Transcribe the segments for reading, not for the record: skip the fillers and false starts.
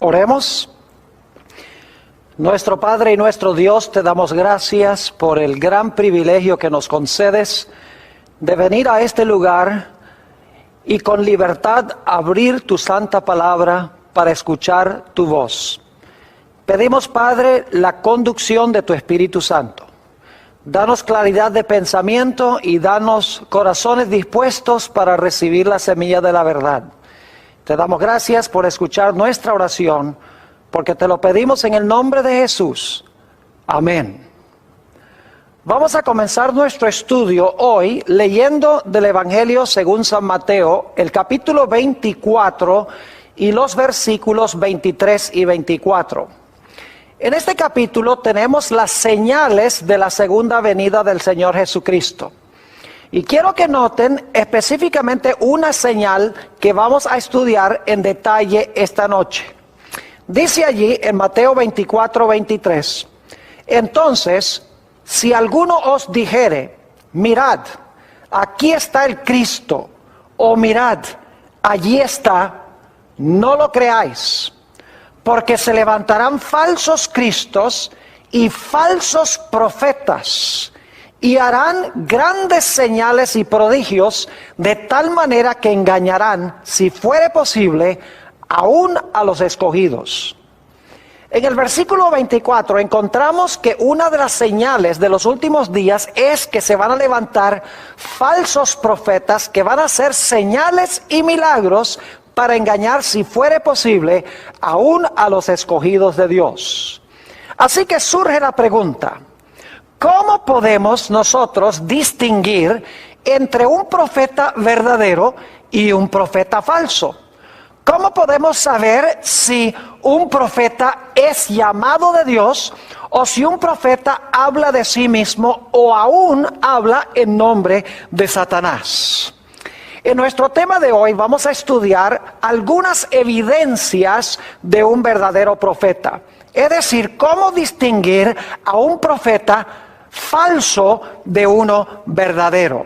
Oremos. Nuestro Padre y nuestro Dios, te damos gracias por el gran privilegio que nos concedes de venir a este lugar y con libertad abrir tu santa palabra para escuchar tu voz. Pedimos, Padre, la conducción de tu Espíritu Santo. Danos claridad de pensamiento y danos corazones dispuestos para recibir la semilla de la verdad. Te damos gracias por escuchar nuestra oración, porque te lo pedimos en el nombre de Jesús. Amén. Vamos a comenzar nuestro estudio hoy leyendo del Evangelio según San Mateo, el capítulo 24 y los versículos 23 y 24. En este capítulo tenemos las señales de la segunda venida del Señor Jesucristo. Y quiero que noten específicamente una señal que vamos a estudiar en detalle esta noche. Dice allí en Mateo 24, 23, entonces, si alguno os dijere, mirad, aquí está el Cristo, o mirad, allí está, no lo creáis, porque se levantarán falsos cristos y falsos profetas, y harán grandes señales y prodigios, de tal manera que engañarán, si fuere posible, aún a los escogidos. En el versículo 24 encontramos que una de las señales de los últimos días es que se van a levantar falsos profetas que van a hacer señales y milagros para engañar, si fuere posible, aún a los escogidos de Dios. Así que surge la pregunta: ¿cómo podemos nosotros distinguir entre un profeta verdadero y un profeta falso? ¿Cómo podemos saber si un profeta es llamado de Dios o si un profeta habla de sí mismo o aún habla en nombre de Satanás? En nuestro tema de hoy vamos a estudiar algunas evidencias de un verdadero profeta. Es decir, cómo distinguir a un profeta falso de uno verdadero.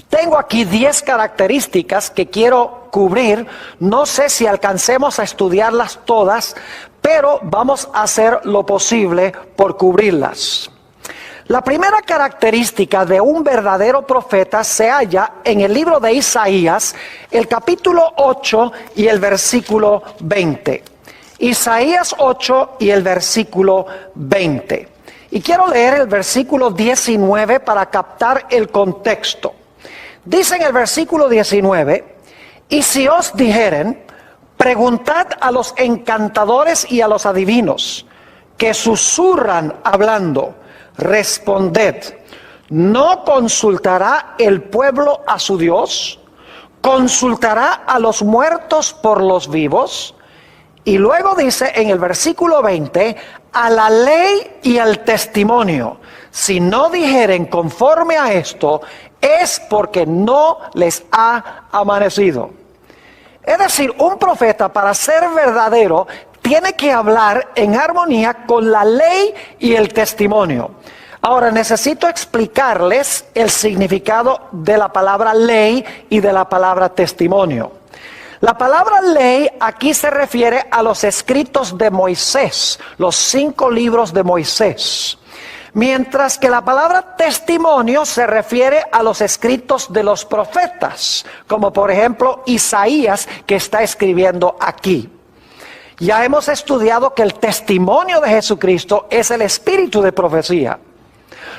Tengo aquí 10 características que quiero cubrir. No sé si alcancemos a estudiarlas todas, pero vamos a hacer lo posible por cubrirlas. La primera característica de un verdadero profeta se halla en el libro de Isaías, el capítulo 8 y el versículo 20. Isaías 8 y el versículo 20. Y quiero leer el versículo 19 para captar el contexto. Dice en el versículo 19, y si os dijeren, preguntad a los encantadores y a los adivinos, que susurran hablando, responded, ¿no consultará el pueblo a su Dios? ¿Consultará a los muertos por los vivos? Y luego dice en el versículo 20, a la ley y al testimonio, si no dijeren conforme a esto, es porque no les ha amanecido. Es decir, un profeta, para ser verdadero, tiene que hablar en armonía con la ley y el testimonio. Ahora necesito explicarles el significado de la palabra ley y de la palabra testimonio. La palabra ley aquí se refiere a los escritos de Moisés, los 5 libros de Moisés. Mientras que la palabra testimonio se refiere a los escritos de los profetas, como por ejemplo Isaías, que está escribiendo aquí. Ya hemos estudiado que el testimonio de Jesucristo es el espíritu de profecía.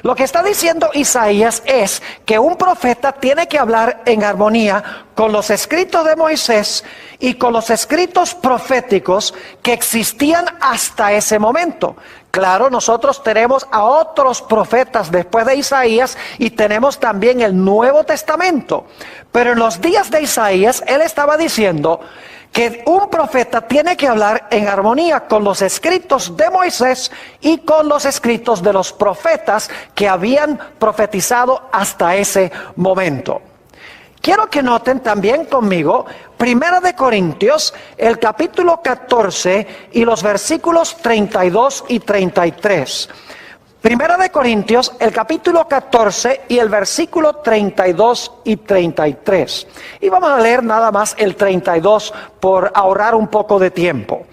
Lo que está diciendo Isaías es que un profeta tiene que hablar en armonía con los escritos de Moisés y con los escritos proféticos que existían hasta ese momento. Claro, nosotros tenemos a otros profetas después de Isaías y tenemos también el Nuevo Testamento. Pero en los días de Isaías, él estaba diciendo que un profeta tiene que hablar en armonía con los escritos de Moisés y con los escritos de los profetas que habían profetizado hasta ese momento. Quiero que noten también conmigo Primera de Corintios, el capítulo 14 y los versículos 32 y 33. Primera de Corintios, el capítulo 14 y el versículo 32 y 33. Y vamos a leer nada más el 32 por ahorrar un poco de tiempo.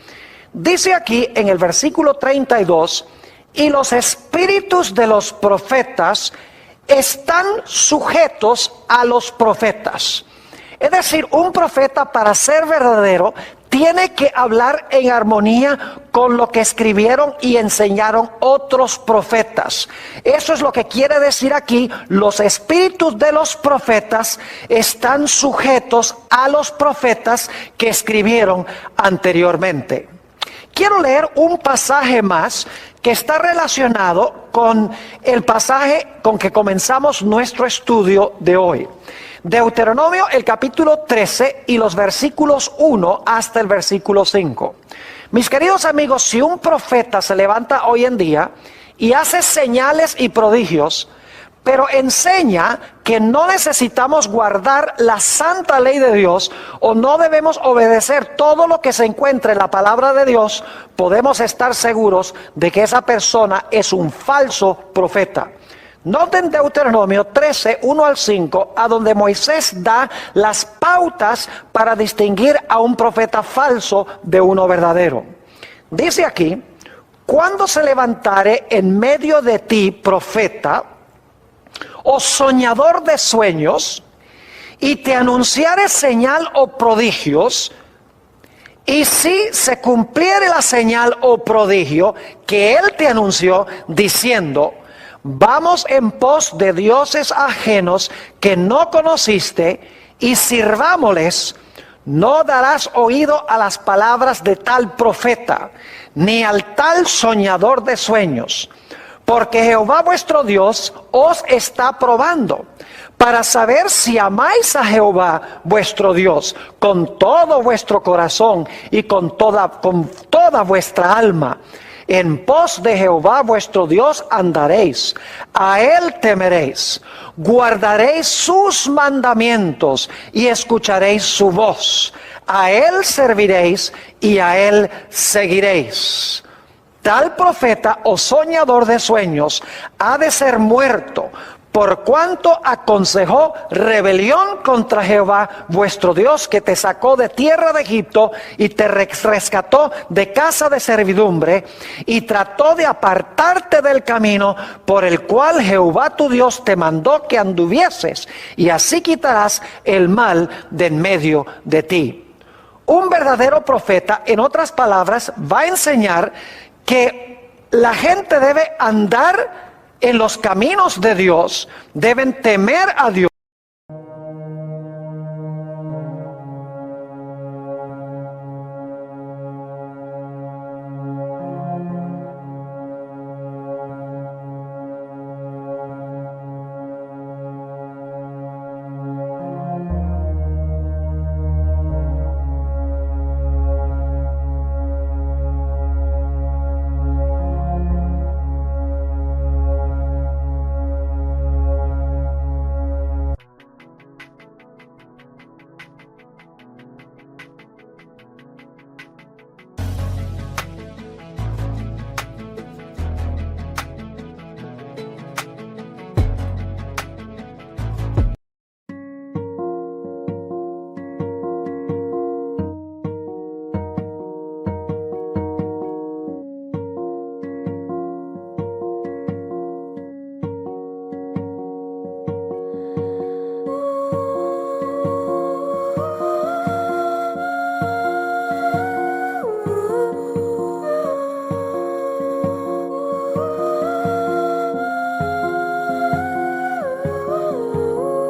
Dice aquí en el versículo 32, y los espíritus de los profetas están sujetos a los profetas. Es decir, un profeta, para ser verdadero, tiene que hablar en armonía con lo que escribieron y enseñaron otros profetas. Eso es lo que quiere decir aquí: los espíritus de los profetas están sujetos a los profetas que escribieron anteriormente. Quiero leer un pasaje más que está relacionado con el pasaje con que comenzamos nuestro estudio de hoy. Deuteronomio, el capítulo 13 y los versículos 1 hasta el versículo 5. Mis queridos amigos, si un profeta se levanta hoy en día y hace señales y prodigios, pero enseña que no necesitamos guardar la santa ley de Dios o no debemos obedecer todo lo que se encuentra en la palabra de Dios, podemos estar seguros de que esa persona es un falso profeta. Noten Deuteronomio 13, 1 al 5, a donde Moisés da las pautas para distinguir a un profeta falso de uno verdadero. Dice aquí: cuando se levantare en medio de ti profeta o soñador de sueños, y te anunciare señal o prodigios, y si se cumpliere la señal o prodigio que él te anunció, diciendo: vamos en pos de dioses ajenos que no conociste, y sirvámosles, no darás oído a las palabras de tal profeta, ni al tal soñador de sueños. Porque Jehová vuestro Dios os está probando, para saber si amáis a Jehová vuestro Dios con todo vuestro corazón y con toda vuestra alma. En pos de Jehová vuestro Dios andaréis, a él temeréis, guardaréis sus mandamientos y escucharéis su voz. A él serviréis y a él seguiréis. Tal profeta o soñador de sueños ha de ser muerto, por cuanto aconsejó rebelión contra Jehová vuestro Dios, que te sacó de tierra de Egipto y te rescató de casa de servidumbre, y trató de apartarte del camino por el cual Jehová tu Dios te mandó que anduvieses, y así quitarás el mal de en medio de ti. Un verdadero profeta, en otras palabras, va a enseñar que la gente debe andar en los caminos de Dios, deben temer a Dios.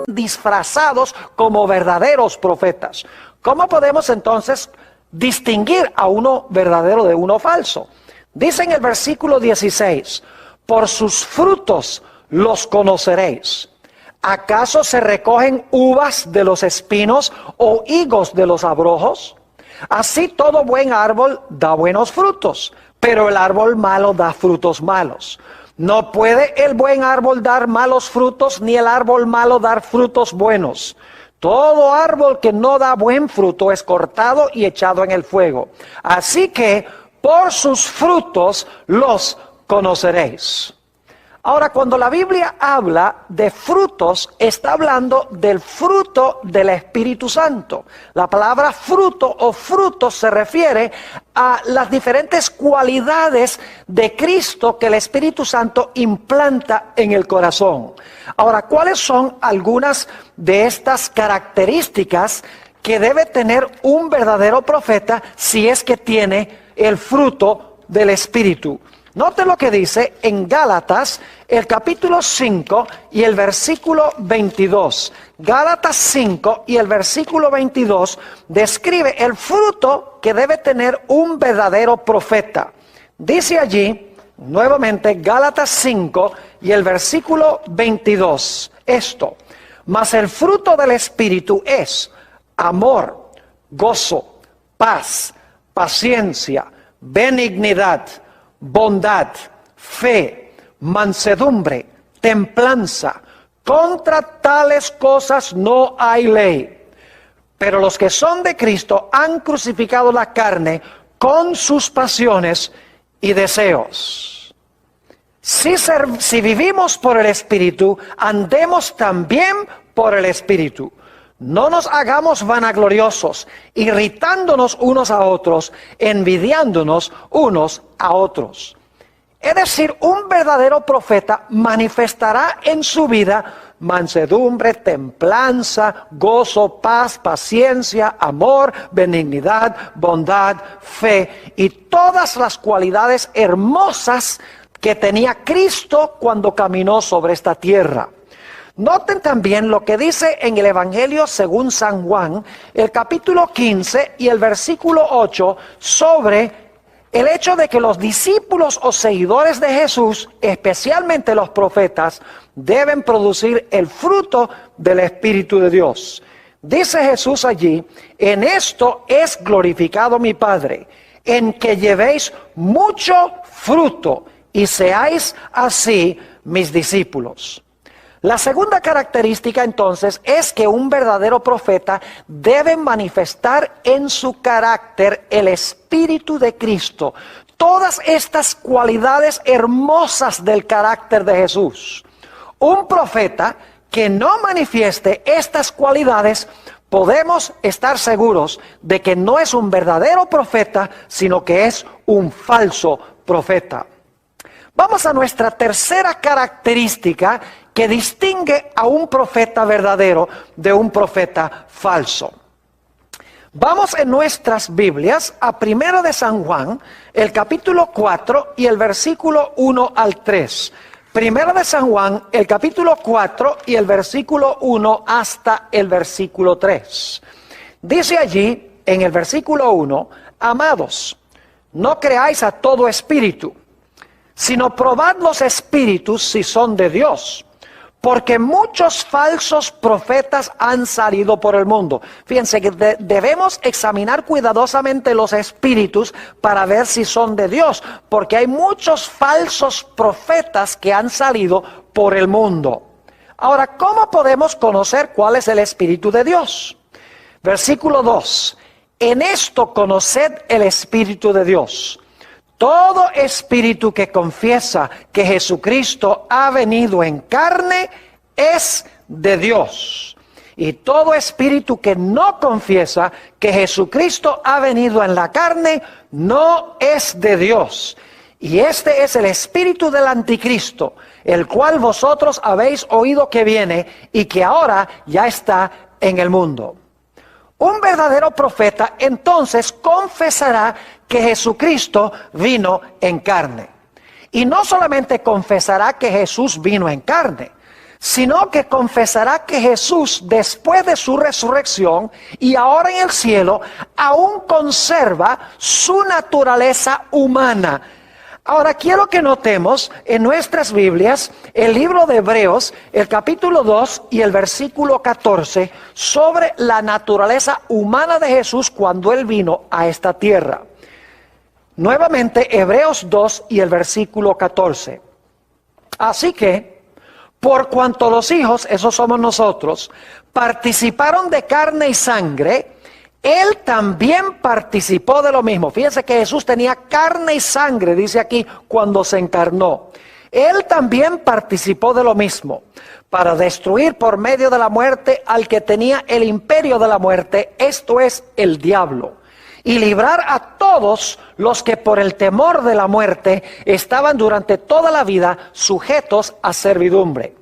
Disfrazados como verdaderos profetas. ¿Cómo podemos entonces distinguir a uno verdadero de uno falso? Dice en el versículo 16: por sus frutos los conoceréis. ¿Acaso se recogen uvas de los espinos o higos de los abrojos? Así todo buen árbol da buenos frutos, pero el árbol malo da frutos malos. No puede el buen árbol dar malos frutos, ni el árbol malo dar frutos buenos. Todo árbol que no da buen fruto es cortado y echado en el fuego. Así que por sus frutos los conoceréis. Ahora, cuando la Biblia habla de frutos, está hablando del fruto del Espíritu Santo. La palabra fruto o fruto se refiere a las diferentes cualidades de Cristo que el Espíritu Santo implanta en el corazón. Ahora, ¿cuáles son algunas de estas características que debe tener un verdadero profeta si es que tiene el fruto del Espíritu? Note lo que dice en Gálatas, el capítulo 5 y el versículo 22. Gálatas 5 y el versículo 22 describe el fruto que debe tener un verdadero profeta. Dice allí, nuevamente, Gálatas 5 y el versículo 22, esto: mas el fruto del Espíritu es amor, gozo, paz, paciencia, benignidad, bondad, fe, mansedumbre, templanza. Contra tales cosas no hay ley. Pero los que son de Cristo han crucificado la carne con sus pasiones y deseos. Si vivimos por el Espíritu, andemos también por el Espíritu. No nos hagamos vanagloriosos, irritándonos unos a otros, envidiándonos unos a otros. Es decir, un verdadero profeta manifestará en su vida mansedumbre, templanza, gozo, paz, paciencia, amor, benignidad, bondad, fe y todas las cualidades hermosas que tenía Cristo cuando caminó sobre esta tierra. Noten también lo que dice en el Evangelio según San Juan, el capítulo 15 y el versículo 8, sobre el hecho de que los discípulos o seguidores de Jesús, especialmente los profetas, deben producir el fruto del Espíritu de Dios. Dice Jesús allí: en esto es glorificado mi Padre, en que llevéis mucho fruto y seáis así mis discípulos. La segunda característica entonces es que un verdadero profeta debe manifestar en su carácter el Espíritu de Cristo. Todas estas cualidades hermosas del carácter de Jesús. Un profeta que no manifieste estas cualidades, podemos estar seguros de que no es un verdadero profeta, sino que es un falso profeta. Vamos a nuestra tercera característica que distingue a un profeta verdadero de un profeta falso. Vamos en nuestras Biblias a 1 de San Juan, el capítulo 4 y el versículo 1 al 3. 1 de San Juan, el capítulo 4 y el versículo 1 hasta el versículo 3. Dice allí en el versículo 1: amados, no creáis a todo espíritu, sino probad los espíritus si son de Dios, porque muchos falsos profetas han salido por el mundo. Fíjense que debemos examinar cuidadosamente los espíritus para ver si son de Dios, porque hay muchos falsos profetas que han salido por el mundo. Ahora, ¿cómo podemos conocer cuál es el Espíritu de Dios? Versículo 2: en esto conoced el Espíritu de Dios. Todo espíritu que confiesa que Jesucristo ha venido en carne es de Dios. Y todo espíritu que no confiesa que Jesucristo ha venido en la carne no es de Dios. Y este es el espíritu del anticristo, el cual vosotros habéis oído que viene y que ahora ya está en el mundo. Un verdadero profeta entonces confesará que Jesucristo vino en carne. Y no solamente confesará que Jesús vino en carne, sino que confesará que Jesús, después de su resurrección y ahora en el cielo, aún conserva su naturaleza humana. Ahora quiero que notemos en nuestras Biblias el libro de Hebreos, el capítulo 2 y el versículo 14, sobre la naturaleza humana de Jesús cuando Él vino a esta tierra. Nuevamente, Hebreos 2 y el versículo 14. Así que, por cuanto los hijos, esos somos nosotros, participaron de carne y sangre, Él también participó de lo mismo. Fíjense que Jesús tenía carne y sangre, dice aquí, cuando se encarnó. Él también participó de lo mismo, para destruir por medio de la muerte al que tenía el imperio de la muerte, esto es, el diablo, y librar a todos los que por el temor de la muerte estaban durante toda la vida sujetos a servidumbre.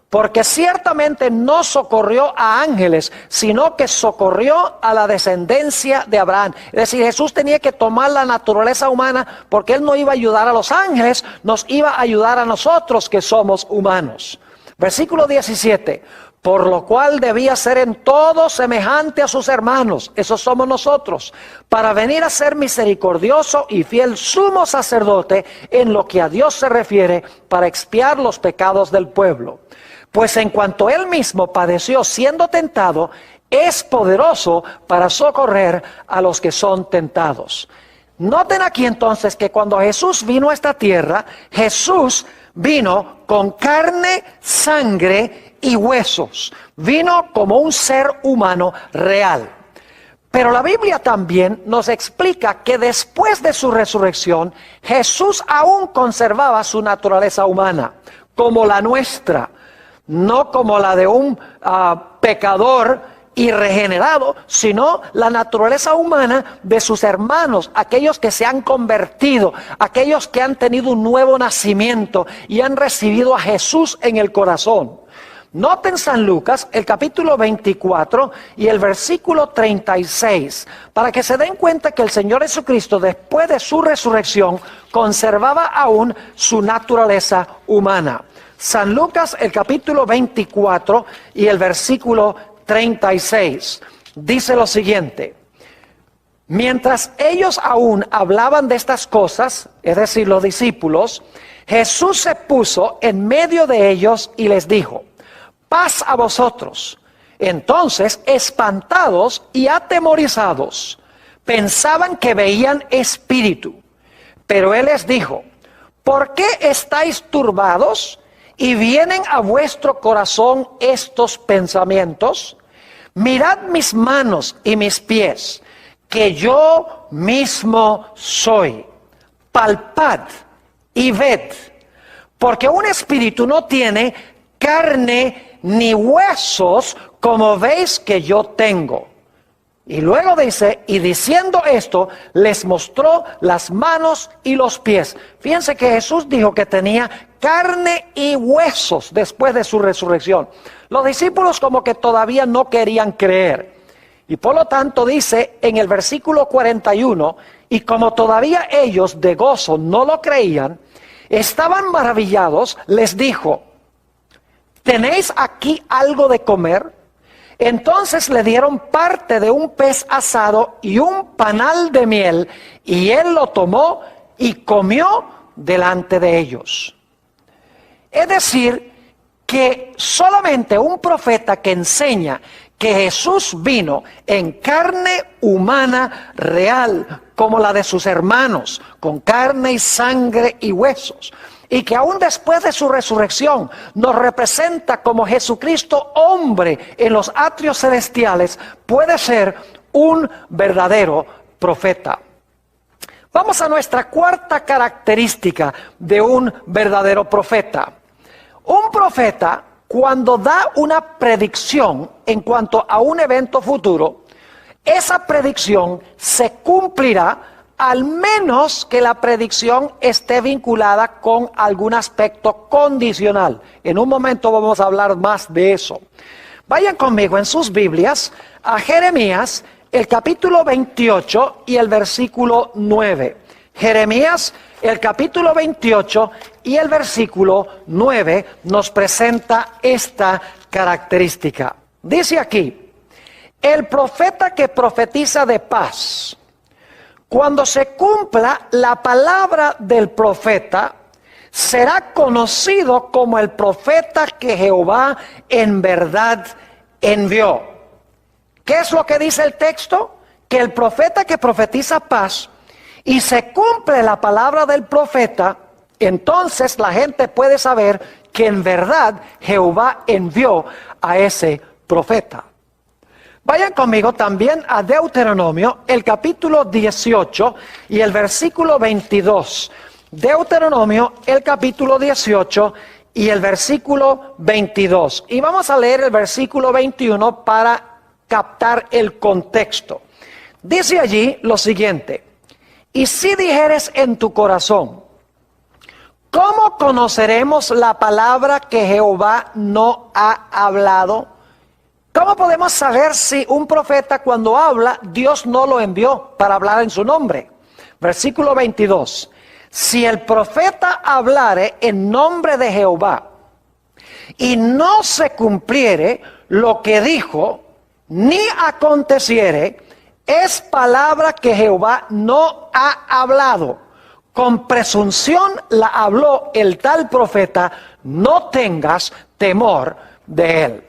Porque ciertamente no socorrió a ángeles, sino que socorrió a la descendencia de Abraham. Es decir, Jesús tenía que tomar la naturaleza humana porque Él no iba a ayudar a los ángeles, nos iba a ayudar a nosotros que somos humanos. Versículo 17. Por lo cual debía ser en todo semejante a sus hermanos, esos somos nosotros, para venir a ser misericordioso y fiel sumo sacerdote en lo que a Dios se refiere, para expiar los pecados del pueblo. Pues en cuanto Él mismo padeció siendo tentado, es poderoso para socorrer a los que son tentados. Noten aquí entonces que cuando Jesús vino a esta tierra, Jesús vino con carne, sangre y huesos. Vino como un ser humano real. Pero la Biblia también nos explica que después de su resurrección, Jesús aún conservaba su naturaleza humana, como la nuestra. No como la de un pecador y regenerado, sino la naturaleza humana de sus hermanos, aquellos que se han convertido, aquellos que han tenido un nuevo nacimiento y han recibido a Jesús en el corazón. Noten San Lucas, el capítulo 24 y el versículo 36, para que se den cuenta que el Señor Jesucristo, después de su resurrección, conservaba aún su naturaleza humana. San Lucas, el capítulo 24 y el versículo 36, dice lo siguiente: mientras ellos aún hablaban de estas cosas, es decir, los discípulos, Jesús se puso en medio de ellos y les dijo: paz a vosotros. Entonces, espantados y atemorizados, pensaban que veían espíritu. Pero Él les dijo: ¿por qué estáis turbados? ¿Y vienen a vuestro corazón estos pensamientos? Mirad mis manos y mis pies, que yo mismo soy. Palpad y ved, porque un espíritu no tiene carne ni huesos, como veis que yo tengo. Y luego dice, y diciendo esto, les mostró las manos y los pies. Fíjense que Jesús dijo que tenía carne y huesos después de su resurrección. Los discípulos como que todavía no querían creer. Y por lo tanto dice en el versículo 41, y como todavía ellos de gozo no lo creían, estaban maravillados, les dijo: ¿tenéis aquí algo de comer? Entonces le dieron parte de un pez asado y un panal de miel, y él lo tomó y comió delante de ellos. Es decir, que solamente un profeta que enseña que Jesús vino en carne humana real, como la de sus hermanos, con carne y sangre y huesos, y que aún después de su resurrección nos representa como Jesucristo hombre en los atrios celestiales, puede ser un verdadero profeta. Vamos a nuestra cuarta característica de un verdadero profeta. Un profeta, cuando da una predicción en cuanto a un evento futuro, esa predicción se cumplirá al menos que la predicción esté vinculada con algún aspecto condicional. En un momento vamos a hablar más de eso. Vayan conmigo en sus Biblias a Jeremías, el capítulo 28 y el versículo 9. Jeremías, el capítulo 28 y el versículo 9 nos presenta esta característica. Dice aquí: el profeta que profetiza de paz, cuando se cumpla la palabra del profeta, será conocido como el profeta que Jehová en verdad envió. ¿Qué es lo que dice el texto? Que el profeta que profetiza paz y se cumple la palabra del profeta, entonces la gente puede saber que en verdad Jehová envió a ese profeta. Vayan conmigo también a Deuteronomio, el capítulo 18 y el versículo 22. Deuteronomio, el capítulo 18 y el versículo 22. Y vamos a leer el versículo 21 para captar el contexto. Dice allí lo siguiente: y si dijeres en tu corazón, ¿cómo conoceremos la palabra que Jehová no ha hablado? ¿Cómo podemos saber si un profeta cuando habla, Dios no lo envió para hablar en su nombre? Versículo 22. Si el profeta hablare en nombre de Jehová y no se cumpliere lo que dijo, ni aconteciere, es palabra que Jehová no ha hablado. Con presunción la habló el tal profeta, no tengas temor de él.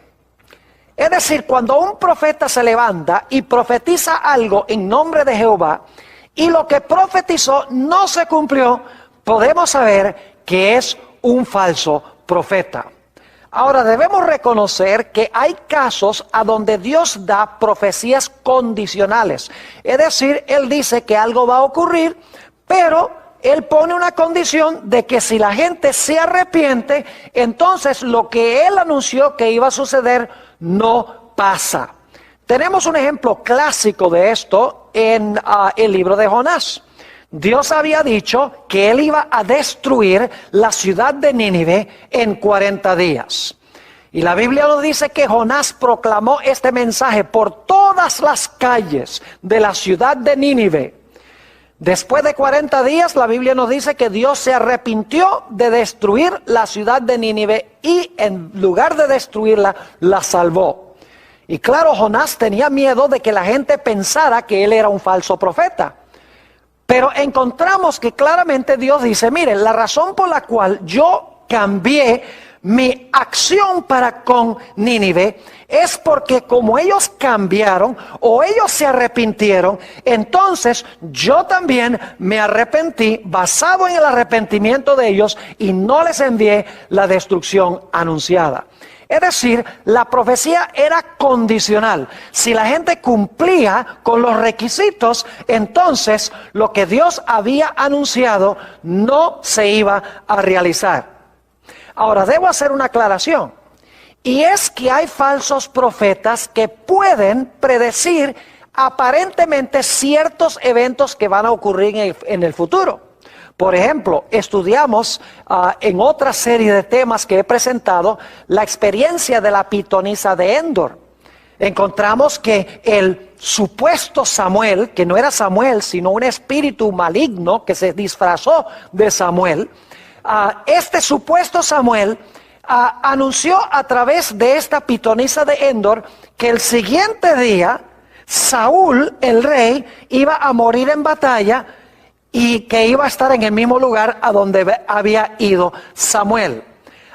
Es decir, cuando un profeta se levanta y profetiza algo en nombre de Jehová, y lo que profetizó no se cumplió, podemos saber que es un falso profeta. Ahora, debemos reconocer que hay casos a donde Dios da profecías condicionales. Es decir, Él dice que algo va a ocurrir, pero Él pone una condición de que si la gente se arrepiente, entonces lo que Él anunció que iba a suceder no pasa. Tenemos un ejemplo clásico de esto en el libro de Jonás. Dios había dicho que Él iba a destruir la ciudad de Nínive en 40 días. Y la Biblia nos dice que Jonás proclamó este mensaje por todas las calles de la ciudad de Nínive. Después de 40 días, la Biblia nos dice que Dios se arrepintió de destruir la ciudad de Nínive y en lugar de destruirla, la salvó. Y claro, Jonás tenía miedo de que la gente pensara que él era un falso profeta. Pero encontramos que claramente Dios dice, miren, la razón por la cual yo cambié mi acción para con Nínive es porque como ellos cambiaron o ellos se arrepintieron, entonces yo también me arrepentí basado en el arrepentimiento de ellos y no les envié la destrucción anunciada. Es decir, la profecía era condicional. Si la gente cumplía con los requisitos, entonces lo que Dios había anunciado no se iba a realizar. Ahora, debo hacer una aclaración. Y es que hay falsos profetas que pueden predecir aparentemente ciertos eventos que van a ocurrir en el futuro. Por ejemplo, estudiamos en otra serie de temas que he presentado la experiencia de la pitonisa de Endor. Encontramos que el supuesto Samuel, que no era Samuel, sino un espíritu maligno que se disfrazó de Samuel, este supuesto Samuel anunció a través de esta pitonisa de Endor que el siguiente día Saúl, el rey, iba a morir en batalla y que iba a estar en el mismo lugar a donde había ido Samuel.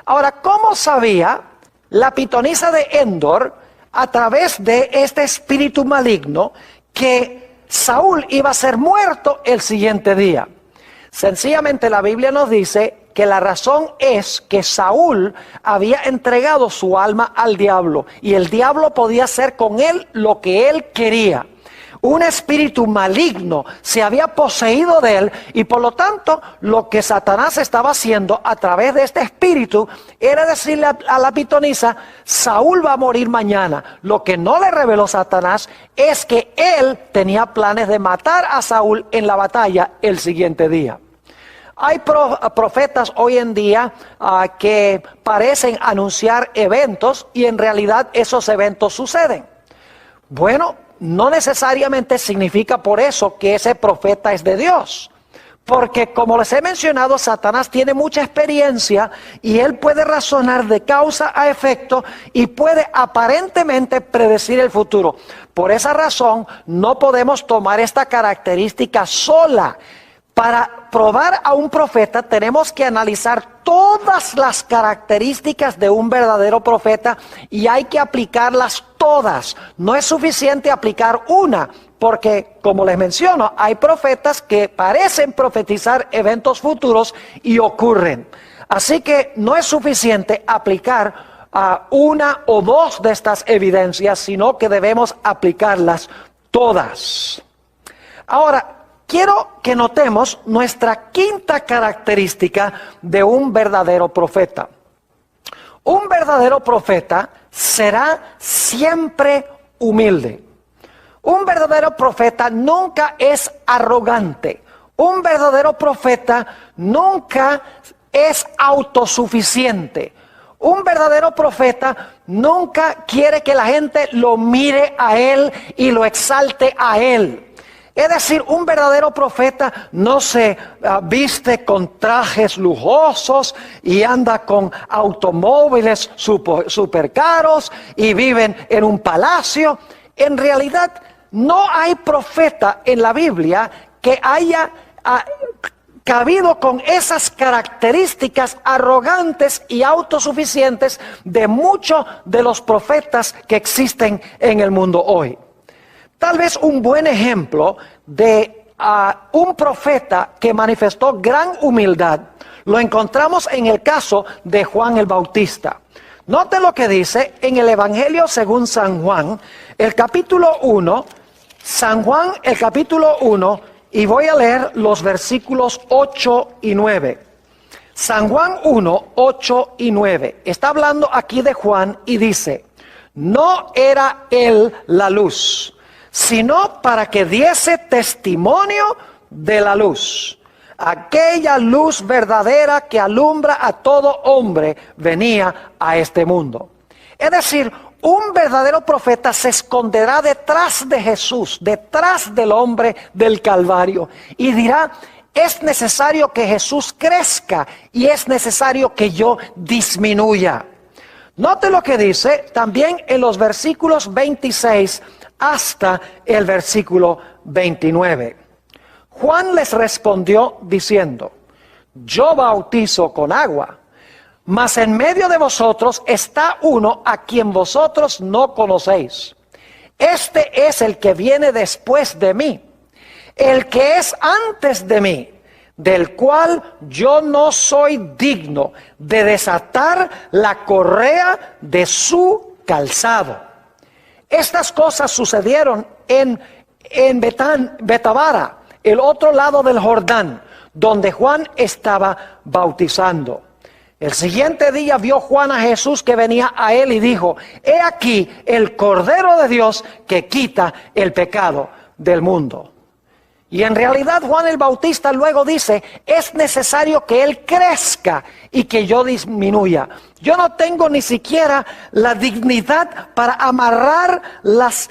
Ahora, ¿cómo sabía la pitonisa de Endor a través de este espíritu maligno que Saúl iba a ser muerto el siguiente día? Sencillamente la Biblia nos dice que la razón es que Saúl había entregado su alma al diablo y el diablo podía hacer con él lo que él quería. Un espíritu maligno se había poseído de él y por lo tanto lo que Satanás estaba haciendo a través de este espíritu era decirle a la pitonisa, Saúl va a morir mañana. Lo que no le reveló Satanás es que él tenía planes de matar a Saúl en la batalla el siguiente día. Hay profetas hoy en día que parecen anunciar eventos y en realidad esos eventos suceden. Bueno, no necesariamente significa por eso que ese profeta es de Dios. Porque como les he mencionado, Satanás tiene mucha experiencia y él puede razonar de causa a efecto y puede aparentemente predecir el futuro. Por esa razón no podemos tomar esta característica sola. Para probar a un profeta tenemos que analizar todas las características de un verdadero profeta y hay que aplicarlas todas. No es suficiente aplicar una, porque como les menciono, hay profetas que parecen profetizar eventos futuros y ocurren. Así que no es suficiente aplicar una o dos de estas evidencias, sino que debemos aplicarlas todas. Ahora, quiero que notemos nuestra quinta característica de un verdadero profeta. Un verdadero profeta será siempre humilde. Un verdadero profeta nunca es arrogante. Un verdadero profeta nunca es autosuficiente. Un verdadero profeta nunca quiere que la gente lo mire a él y lo exalte a él. Es decir, un verdadero profeta no se viste con trajes lujosos y anda con automóviles super caros y viven en un palacio. En realidad, no hay profeta en la Biblia que haya cabido con esas características arrogantes y autosuficientes de muchos de los profetas que existen en el mundo hoy. Tal vez un buen ejemplo de un profeta que manifestó gran humildad lo encontramos en el caso de Juan el Bautista. Note lo que dice en el Evangelio según San Juan, el capítulo 1, San Juan el capítulo 1, y voy a leer los versículos 8 y 9. San Juan 1, 8 y 9. Está hablando aquí de Juan y dice, no era él la luz, sino para que diese testimonio de la luz. Aquella luz verdadera que alumbra a todo hombre venía a este mundo. Es decir, un verdadero profeta se esconderá detrás de Jesús, detrás del hombre del Calvario, y dirá, es necesario que Jesús crezca y es necesario que yo disminuya. Note lo que dice también en los versículos 26 hasta el versículo 29. Juan les respondió diciendo, yo bautizo con agua, mas en medio de vosotros está uno a quien vosotros no conocéis. Este es el que viene después de mí, el que es antes de mí, del cual yo no soy digno de desatar la correa de su calzado. Estas cosas sucedieron en Betabara, el otro lado del Jordán, donde Juan estaba bautizando. El siguiente día vio Juan a Jesús que venía a él y dijo, he aquí el Cordero de Dios que quita el pecado del mundo. Y en realidad Juan el Bautista luego dice, es necesario que él crezca y que yo disminuya. Yo no tengo ni siquiera la dignidad para amarrar las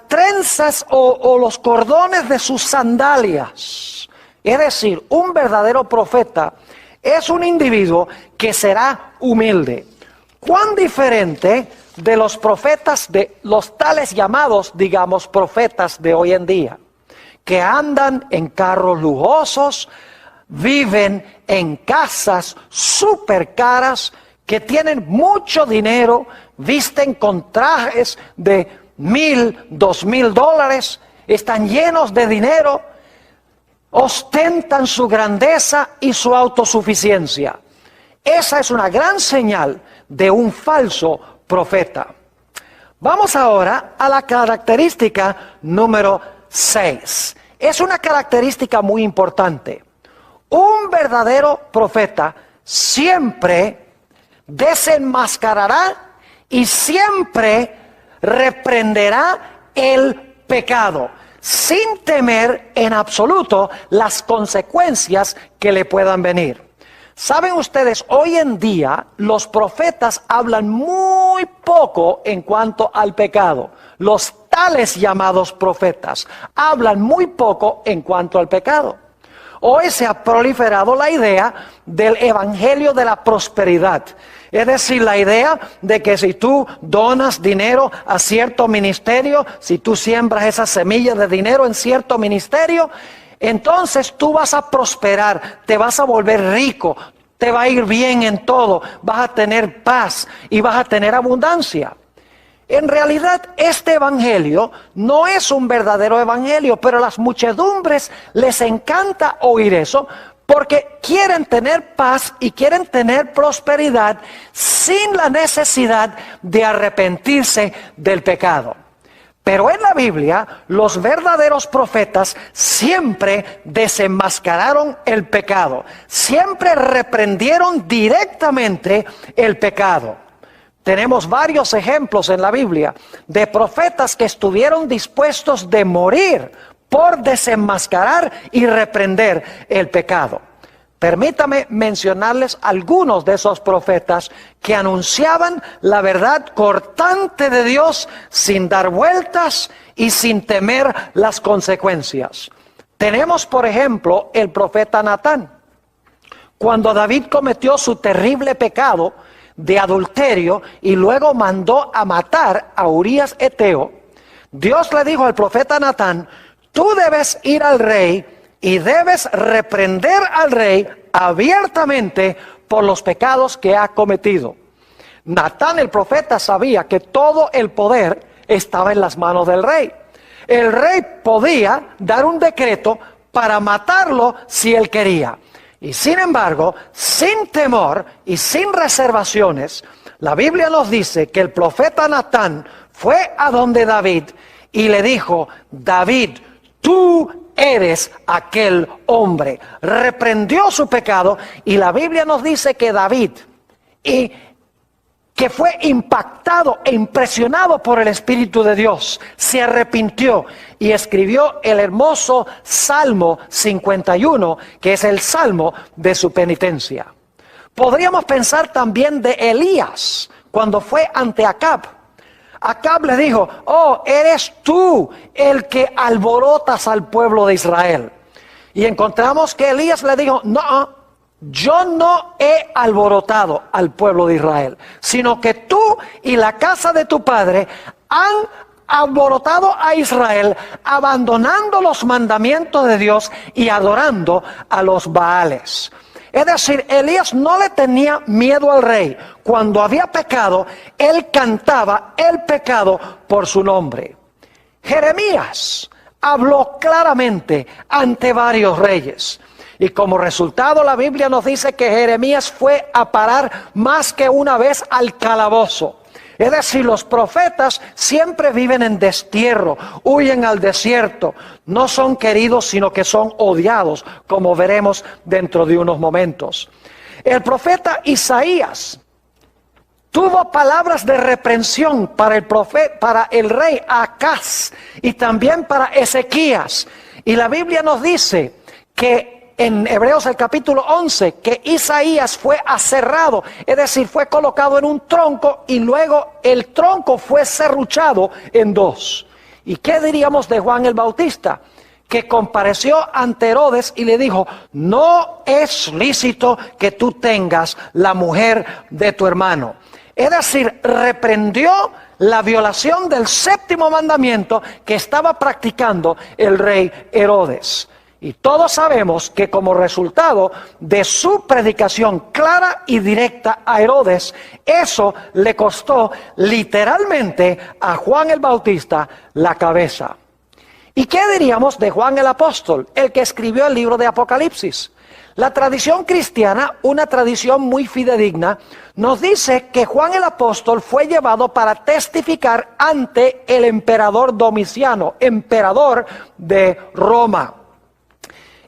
trenzas o los cordones de sus sandalias. Es decir, un verdadero profeta es un individuo que será humilde. ¿Cuán diferente de los profetas, de los tales llamados, digamos, profetas de hoy en día? Que andan en carros lujosos, viven en casas súper caras, que tienen mucho dinero, visten con trajes de $1,000, $2,000, están llenos de dinero, ostentan su grandeza y su autosuficiencia. Esa es una gran señal de un falso profeta. Vamos ahora a la característica número 6. Es una característica muy importante. Un verdadero profeta siempre desenmascarará y siempre reprenderá el pecado, sin temer en absoluto las consecuencias que le puedan venir. Saben ustedes, hoy en día los profetas hablan muy poco en cuanto al pecado. Los tales llamados profetas hablan muy poco en cuanto al pecado. Hoy se ha proliferado la idea del evangelio de la prosperidad. Es decir, la idea de que si tú donas dinero a cierto ministerio, si tú siembras esa semilla de dinero en cierto ministerio, entonces tú vas a prosperar, te vas a volver rico, te va a ir bien en todo, vas a tener paz y vas a tener abundancia. En realidad, este evangelio no es un verdadero evangelio, pero a las muchedumbres les encanta oír eso, porque quieren tener paz y quieren tener prosperidad sin la necesidad de arrepentirse del pecado. Pero en la Biblia, los verdaderos profetas siempre desenmascararon el pecado, siempre reprendieron directamente el pecado. Tenemos varios ejemplos en la Biblia de profetas que estuvieron dispuestos de morir por desenmascarar y reprender el pecado. Permítame mencionarles algunos de esos profetas que anunciaban la verdad cortante de Dios sin dar vueltas y sin temer las consecuencias. Tenemos, por ejemplo, el profeta Natán. Cuando David cometió su terrible pecado de adulterio y luego mandó a matar a Urías Eteo, Dios le dijo al profeta Natán: tú debes ir al rey y debes reprender al rey abiertamente por los pecados que ha cometido. Natán el profeta sabía que todo el poder estaba en las manos del rey. El rey podía dar un decreto para matarlo si él quería. Y sin embargo, sin temor y sin reservaciones, la Biblia nos dice que el profeta Natán fue a donde David y le dijo: David, tú eres aquel hombre. Reprendió su pecado y la Biblia nos dice que David, que fue impactado e impresionado por el Espíritu de Dios, se arrepintió y escribió el hermoso Salmo 51, que es el salmo de su penitencia. Podríamos pensar también de Elías, cuando fue ante Acab. Acab le dijo: oh, eres tú el que alborotas al pueblo de Israel. Y encontramos que Elías le dijo: no, yo no he alborotado al pueblo de Israel, sino que tú y la casa de tu padre han alborotado a Israel, abandonando los mandamientos de Dios y adorando a los Baales. Es decir, Elías no le tenía miedo al rey. Cuando había pecado, él cantaba el pecado por su nombre. Jeremías habló claramente ante varios reyes. Y como resultado, la Biblia nos dice que Jeremías fue a parar más que una vez al calabozo. Es decir, los profetas siempre viven en destierro, huyen al desierto, no son queridos sino que son odiados, como veremos dentro de unos momentos. El profeta Isaías tuvo palabras de reprensión para el rey Acaz y también para Ezequías. Y la Biblia nos dice que en Hebreos el capítulo 11, que Isaías fue aserrado, es decir, fue colocado en un tronco y luego el tronco fue serruchado en dos. ¿Y qué diríamos de Juan el Bautista? Que compareció ante Herodes y le dijo: no es lícito que tú tengas la mujer de tu hermano. Es decir, reprendió la violación del séptimo mandamiento que estaba practicando el rey Herodes. Y todos sabemos que como resultado de su predicación clara y directa a Herodes, eso le costó literalmente a Juan el Bautista la cabeza. ¿Y qué diríamos de Juan el Apóstol, el que escribió el libro de Apocalipsis? La tradición cristiana, una tradición muy fidedigna, nos dice que Juan el Apóstol fue llevado para testificar ante el emperador Domiciano, emperador de Roma.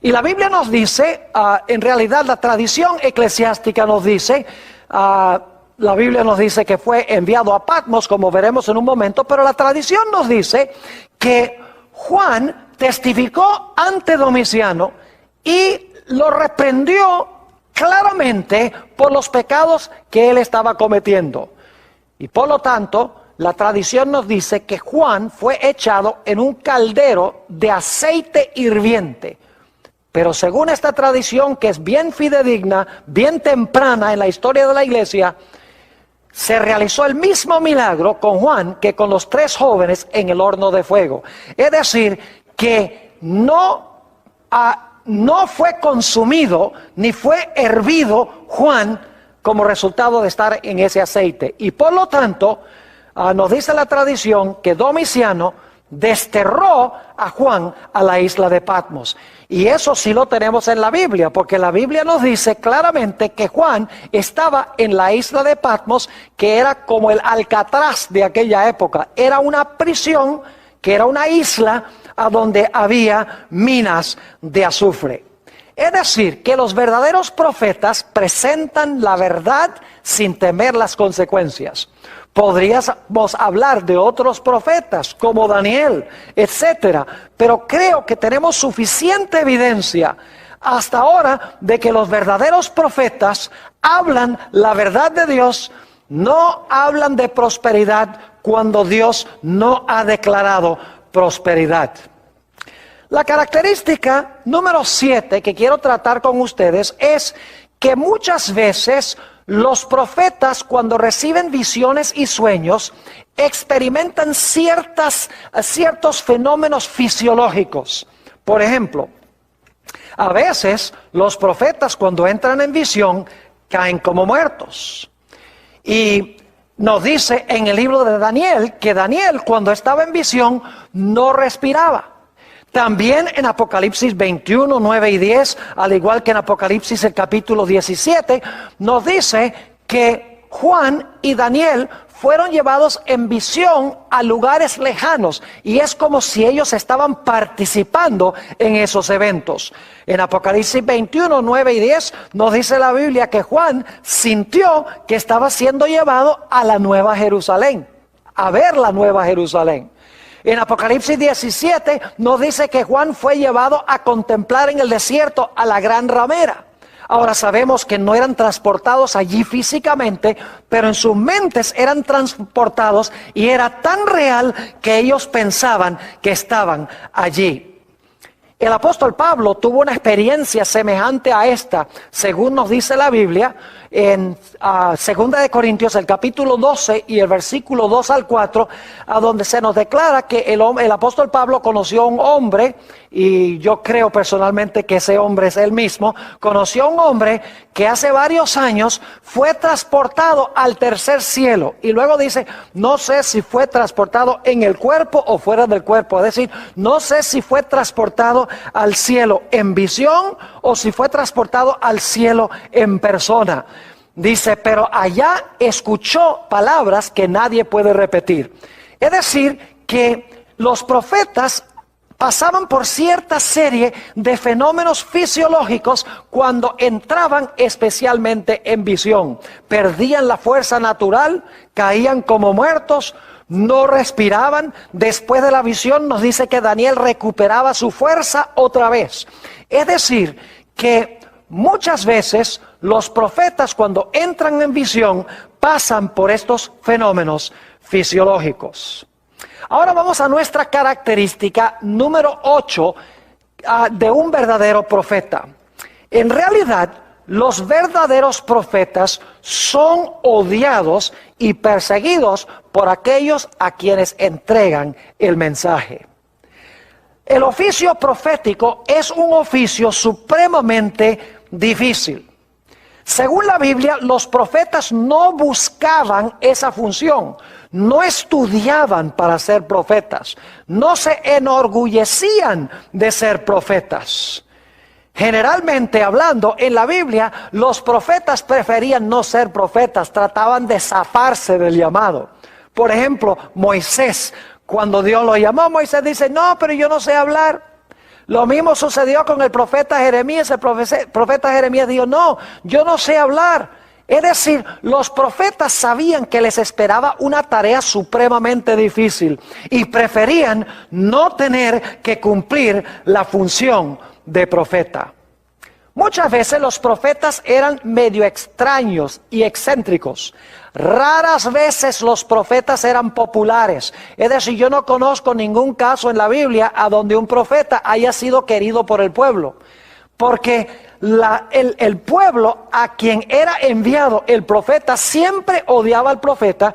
Y la Biblia nos dice, en realidad la tradición eclesiástica nos dice, la Biblia nos dice que fue enviado a Patmos, como veremos en un momento, pero la tradición nos dice que Juan testificó ante Domiciano y lo reprendió claramente por los pecados que él estaba cometiendo. Y por lo tanto, la tradición nos dice que Juan fue echado en un caldero de aceite hirviente. Pero según esta tradición, que es bien fidedigna, bien temprana en la historia de la iglesia, se realizó el mismo milagro con Juan que con los 3 jóvenes en el horno de fuego. Es decir, que no fue consumido ni fue hervido Juan como resultado de estar en ese aceite. Y por lo tanto, nos dice la tradición que Domiciano desterró a Juan a la isla de Patmos. Y eso sí lo tenemos en la Biblia, porque la Biblia nos dice claramente que Juan estaba en la isla de Patmos, que era como el Alcatraz de aquella época. Era una prisión que era una isla a donde había minas de azufre. Es decir, que los verdaderos profetas presentan la verdad sin temer las consecuencias. Podríamos hablar de otros profetas como Daniel, etcétera, pero creo que tenemos suficiente evidencia hasta ahora de que los verdaderos profetas hablan la verdad de Dios, no hablan de prosperidad cuando Dios no ha declarado prosperidad. La característica número 7 que quiero tratar con ustedes es que muchas veces los profetas, cuando reciben visiones y sueños, experimentan ciertos fenómenos fisiológicos. Por ejemplo, a veces los profetas, cuando entran en visión, caen como muertos. Y nos dice en el libro de Daniel que Daniel, cuando estaba en visión, no respiraba. También en Apocalipsis 21, 9 y 10, al igual que en Apocalipsis el capítulo 17, nos dice que Juan y Daniel fueron llevados en visión a lugares lejanos, y es como si ellos estaban participando en esos eventos. En Apocalipsis 21, 9 y 10 nos dice la Biblia que Juan sintió que estaba siendo llevado a la Nueva Jerusalén, a ver la Nueva Jerusalén. En Apocalipsis 17 nos dice que Juan fue llevado a contemplar en el desierto a la gran ramera. Ahora sabemos que no eran transportados allí físicamente, pero en sus mentes eran transportados, y era tan real que ellos pensaban que estaban allí. El apóstol Pablo tuvo una experiencia semejante a esta, según nos dice la Biblia, en 2 de Corintios, el capítulo 12 y el versículo 2 al 4, a donde se nos declara que el apóstol Pablo conoció a un hombre, y yo creo personalmente que ese hombre es él mismo. Conoció a un hombre que hace varios años fue transportado al tercer cielo, y luego dice, no sé si fue transportado en el cuerpo o fuera del cuerpo, es decir, no sé si fue transportado al cielo en visión o si fue transportado al cielo en persona. Dice, pero allá escuchó palabras que nadie puede repetir. Es decir, que los profetas pasaban por cierta serie de fenómenos fisiológicos cuando entraban especialmente en visión. Perdían la fuerza natural, caían como muertos, no respiraban. Después de la visión nos dice que Daniel recuperaba su fuerza otra vez. Es decir, que muchas veces los profetas, cuando entran en visión, pasan por estos fenómenos fisiológicos. Ahora vamos a nuestra característica número 8 de un verdadero profeta. En realidad, los verdaderos profetas son odiados y perseguidos por aquellos a quienes entregan el mensaje. El oficio profético es un oficio supremamente difícil. Según la Biblia, los profetas no buscaban esa función, no estudiaban para ser profetas, no se enorgullecían de ser profetas. Generalmente hablando, en la Biblia, los profetas preferían no ser profetas, trataban de zafarse del llamado. Por ejemplo, Moisés, cuando Dios lo llamó, Moisés dice, no, pero yo no sé hablar. Lo mismo sucedió con el profeta Jeremías. El profeta Jeremías dijo, no, yo no sé hablar. Es decir, los profetas sabían que les esperaba una tarea supremamente difícil y preferían no tener que cumplir la función de profeta. Muchas veces los profetas eran medio extraños y excéntricos. Raras veces los profetas eran populares. Es decir, yo no conozco ningún caso en la Biblia a donde un profeta haya sido querido por el pueblo. Porque el pueblo a quien era enviado el profeta siempre odiaba al profeta,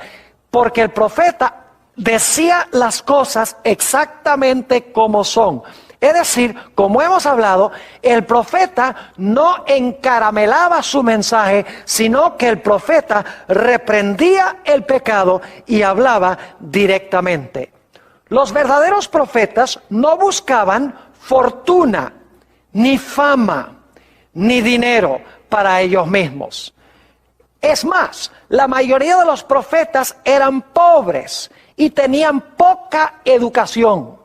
porque el profeta decía las cosas exactamente como son. Es decir, como hemos hablado, el profeta no encaramelaba su mensaje, sino que el profeta reprendía el pecado y hablaba directamente. Los verdaderos profetas no buscaban fortuna, ni fama, ni dinero para ellos mismos. Es más, la mayoría de los profetas eran pobres y tenían poca educación.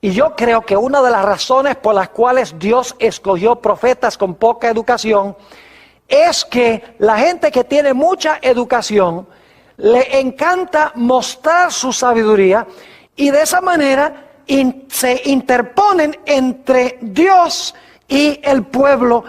Y yo creo que una de las razones por las cuales Dios escogió profetas con poca educación es que la gente que tiene mucha educación le encanta mostrar su sabiduría y de esa manera se interponen entre Dios y el pueblo,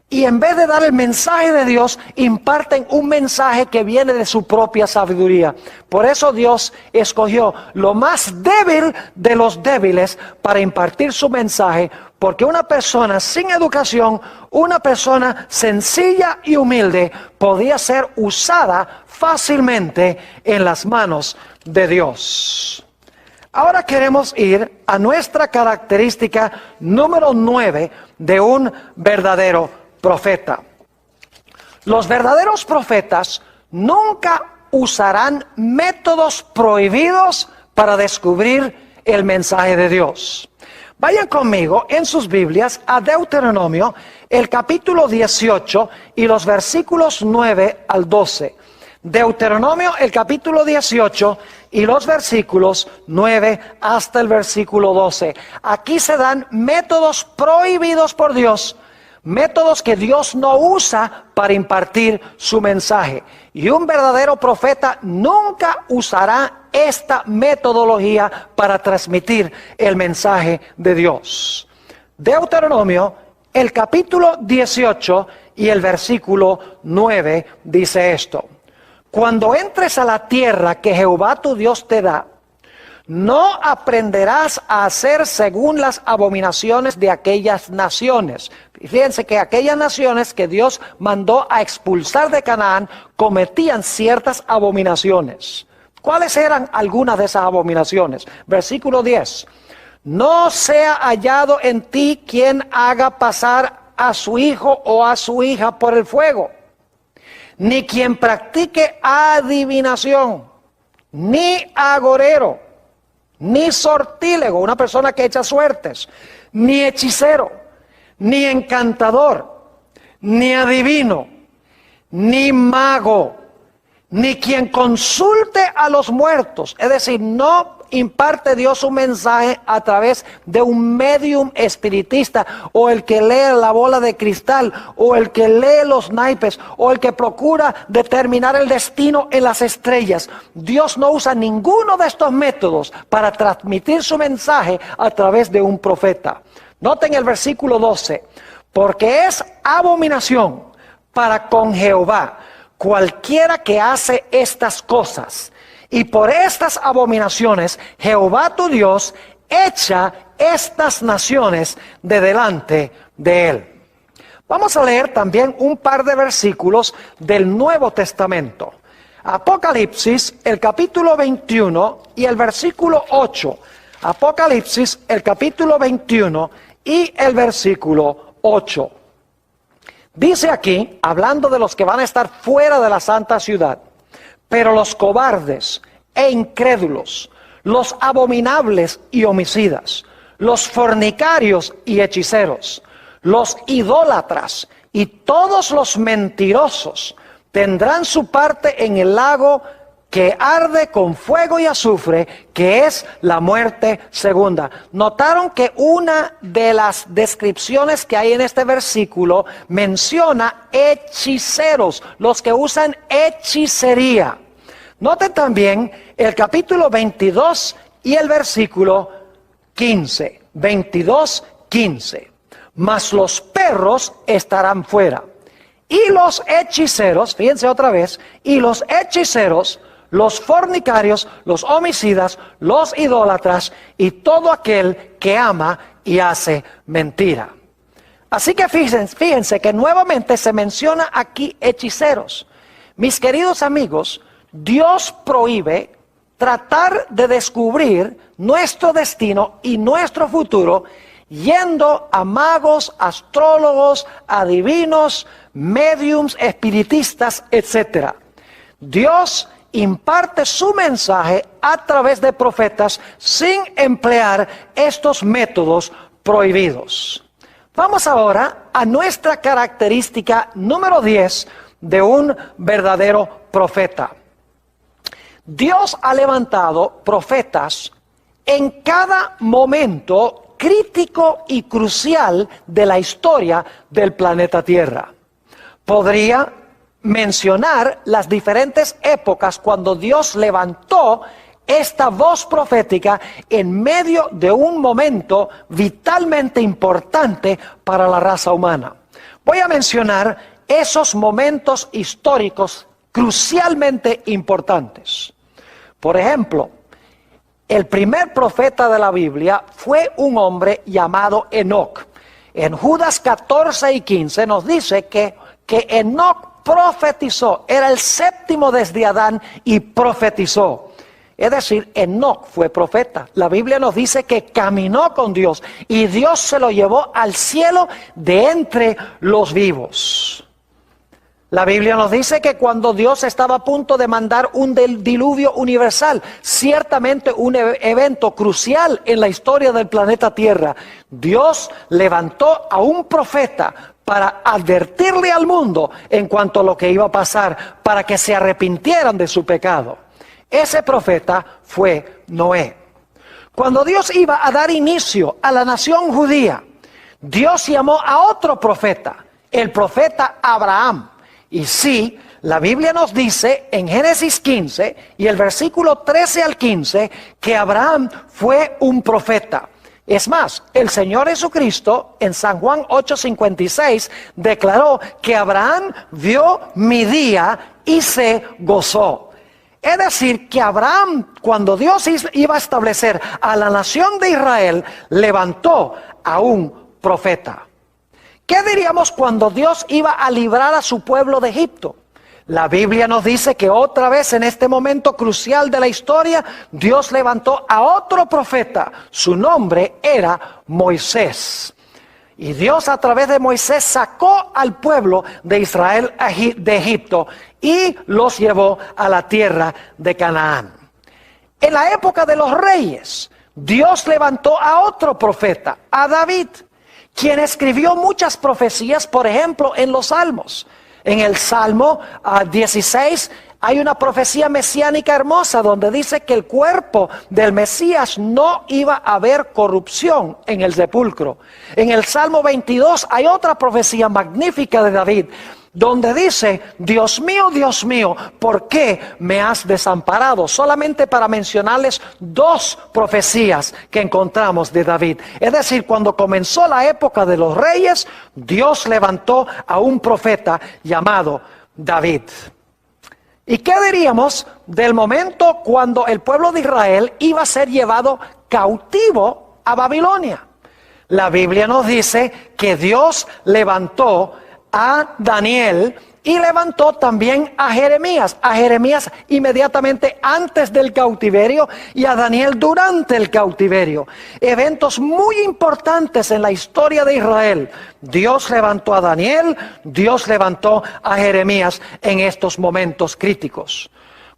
y en vez de dar el mensaje de Dios, imparten un mensaje que viene de su propia sabiduría. Por eso Dios escogió lo más débil de los débiles para impartir su mensaje, porque una persona sin educación, una persona sencilla y humilde, podía ser usada fácilmente en las manos de Dios. Ahora queremos ir a nuestra característica número 9 de un verdadero profeta. Los verdaderos profetas nunca usarán métodos prohibidos para descubrir el mensaje de Dios. Vayan conmigo en sus Biblias a Deuteronomio, el capítulo 18 y los versículos 9 al 12. Deuteronomio, el capítulo 18 y los versículos 9 hasta el versículo 12. Aquí se dan métodos prohibidos por Dios, métodos que Dios no usa para impartir su mensaje. Y un verdadero profeta nunca usará esta metodología para transmitir el mensaje de Dios. Deuteronomio, el capítulo 18 y el versículo 9 dice esto: Cuando entres a la tierra que Jehová tu Dios te da, no aprenderás a hacer según las abominaciones de aquellas naciones. Fíjense que aquellas naciones que Dios mandó a expulsar de Canaán cometían ciertas abominaciones. ¿Cuáles eran algunas de esas abominaciones? Versículo 10. No sea hallado en ti quien haga pasar a su hijo o a su hija por el fuego, ni quien practique adivinación, ni agorero, ni sortílego, una persona que echa suertes, ni hechicero, ni encantador, ni adivino, ni mago, ni quien consulte a los muertos. Es decir, no imparte Dios un mensaje a través de un medium espiritista, o el que lee la bola de cristal, o el que lee los naipes, o el que procura determinar el destino en las estrellas. Dios no usa ninguno de estos métodos para transmitir su mensaje a través de un profeta. Noten el versículo 12: porque es abominación para con Jehová cualquiera que hace estas cosas, y por estas abominaciones Jehová tu Dios echa estas naciones de delante de él. Vamos a leer también un par de versículos del Nuevo Testamento. Apocalipsis, el capítulo 21 y el versículo 8. Apocalipsis, el capítulo 21 y el versículo 8. Dice aquí, hablando de los que van a estar fuera de la santa ciudad: pero los cobardes e incrédulos, los abominables y homicidas, los fornicarios y hechiceros, los idólatras y todos los mentirosos tendrán su parte en el lago que arde con fuego y azufre, que es la muerte segunda. Notaron que una de las descripciones que hay en este versículo menciona hechiceros, los que usan hechicería. Noten también el capítulo 22 y el versículo 15. 22, 15. Mas los perros estarán fuera. Y los hechiceros, fíjense otra vez, y los hechiceros, los fornicarios, los homicidas, los idólatras y todo aquel que ama y hace mentira. Así que fíjense que nuevamente se menciona aquí hechiceros. Mis queridos amigos, Dios prohíbe tratar de descubrir nuestro destino y nuestro futuro yendo a magos, astrólogos, adivinos, médiums, espiritistas, etc. Dios imparte su mensaje a través de profetas sin emplear estos métodos prohibidos. Vamos ahora a nuestra característica número 10 de un verdadero profeta. Dios ha levantado profetas en cada momento crítico y crucial de la historia del planeta Tierra. Podría mencionar las diferentes épocas cuando Dios levantó esta voz profética en medio de un momento vitalmente importante para la raza humana. Voy a mencionar esos momentos históricos crucialmente importantes. Por ejemplo, el primer profeta de la Biblia fue un hombre llamado Enoc. En Judas 14 y 15 nos dice que Enoc profetizó, era el séptimo desde Adán y profetizó. Es decir, Enoc fue profeta. La Biblia nos dice que caminó con Dios y Dios se lo llevó al cielo de entre los vivos. La Biblia nos dice que cuando Dios estaba a punto de mandar un diluvio universal, ciertamente un evento crucial en la historia del planeta Tierra, Dios levantó a un profeta para advertirle al mundo en cuanto a lo que iba a pasar, para que se arrepintieran de su pecado. Ese profeta fue Noé. Cuando Dios iba a dar inicio a la nación judía, Dios llamó a otro profeta, el profeta Abraham. Y sí, la Biblia nos dice en Génesis 15 y el versículo 13 al 15 que Abraham fue un profeta. Es más, el Señor Jesucristo en San Juan 8:56 declaró que Abraham vio mi día y se gozó. Es decir, que Abraham, cuando Dios iba a establecer a la nación de Israel, levantó a un profeta. ¿Qué diríamos cuando Dios iba a librar a su pueblo de Egipto? La Biblia nos dice que otra vez en este momento crucial de la historia, Dios levantó a otro profeta. Su nombre era Moisés. Y Dios a través de Moisés sacó al pueblo de Israel de Egipto y los llevó a la tierra de Canaán. En la época de los reyes, Dios levantó a otro profeta, a David, quien escribió muchas profecías, por ejemplo, en los Salmos. En el Salmo 16 hay una profecía mesiánica hermosa donde dice que el cuerpo del Mesías no iba a haber corrupción en el sepulcro. En el Salmo 22 hay otra profecía magnífica de David donde dice, Dios mío, ¿por qué me has desamparado? Solamente para mencionarles dos profecías que encontramos de David. Es decir, cuando comenzó la época de los reyes, Dios levantó a un profeta llamado David. ¿Y qué diríamos del momento cuando el pueblo de Israel iba a ser llevado cautivo a Babilonia? La Biblia nos dice que Dios levantó a Daniel y levantó también a Jeremías inmediatamente antes del cautiverio y a Daniel durante el cautiverio. Eventos muy importantes en la historia de Israel. Dios levantó a Daniel, Dios levantó a Jeremías en estos momentos críticos.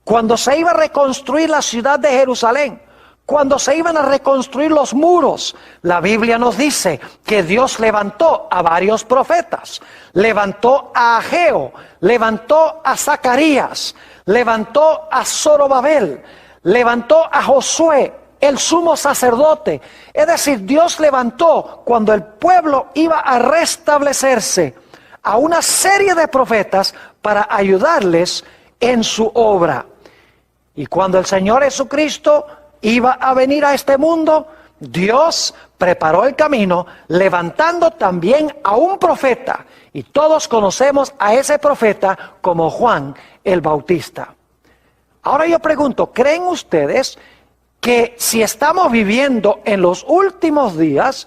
Cuando se iba a reconstruir la ciudad de Jerusalén, cuando se iban a reconstruir los muros, la Biblia nos dice que Dios levantó a varios profetas. Levantó a Ageo, levantó a Zacarías, levantó a Zorobabel, levantó a Josué, el sumo sacerdote. Es decir, Dios levantó cuando el pueblo iba a restablecerse a una serie de profetas para ayudarles en su obra. Y cuando el Señor Jesucristo iba a venir a este mundo, Dios preparó el camino levantando también a un profeta. Y todos conocemos a ese profeta como Juan el Bautista. Ahora yo pregunto, ¿creen ustedes que si estamos viviendo en los últimos días,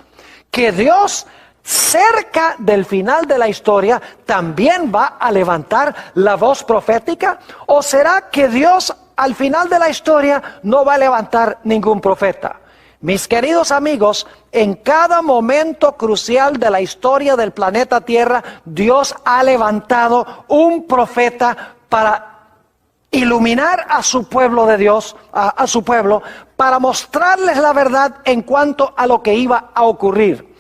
que Dios cerca del final de la historia también va a levantar la voz profética? ¿O será que Dios al final de la historia no va a levantar ningún profeta? Mis queridos amigos, en cada momento crucial de la historia del planeta Tierra, Dios ha levantado un profeta para iluminar a su pueblo de Dios, a su pueblo, para mostrarles la verdad en cuanto a lo que iba a ocurrir.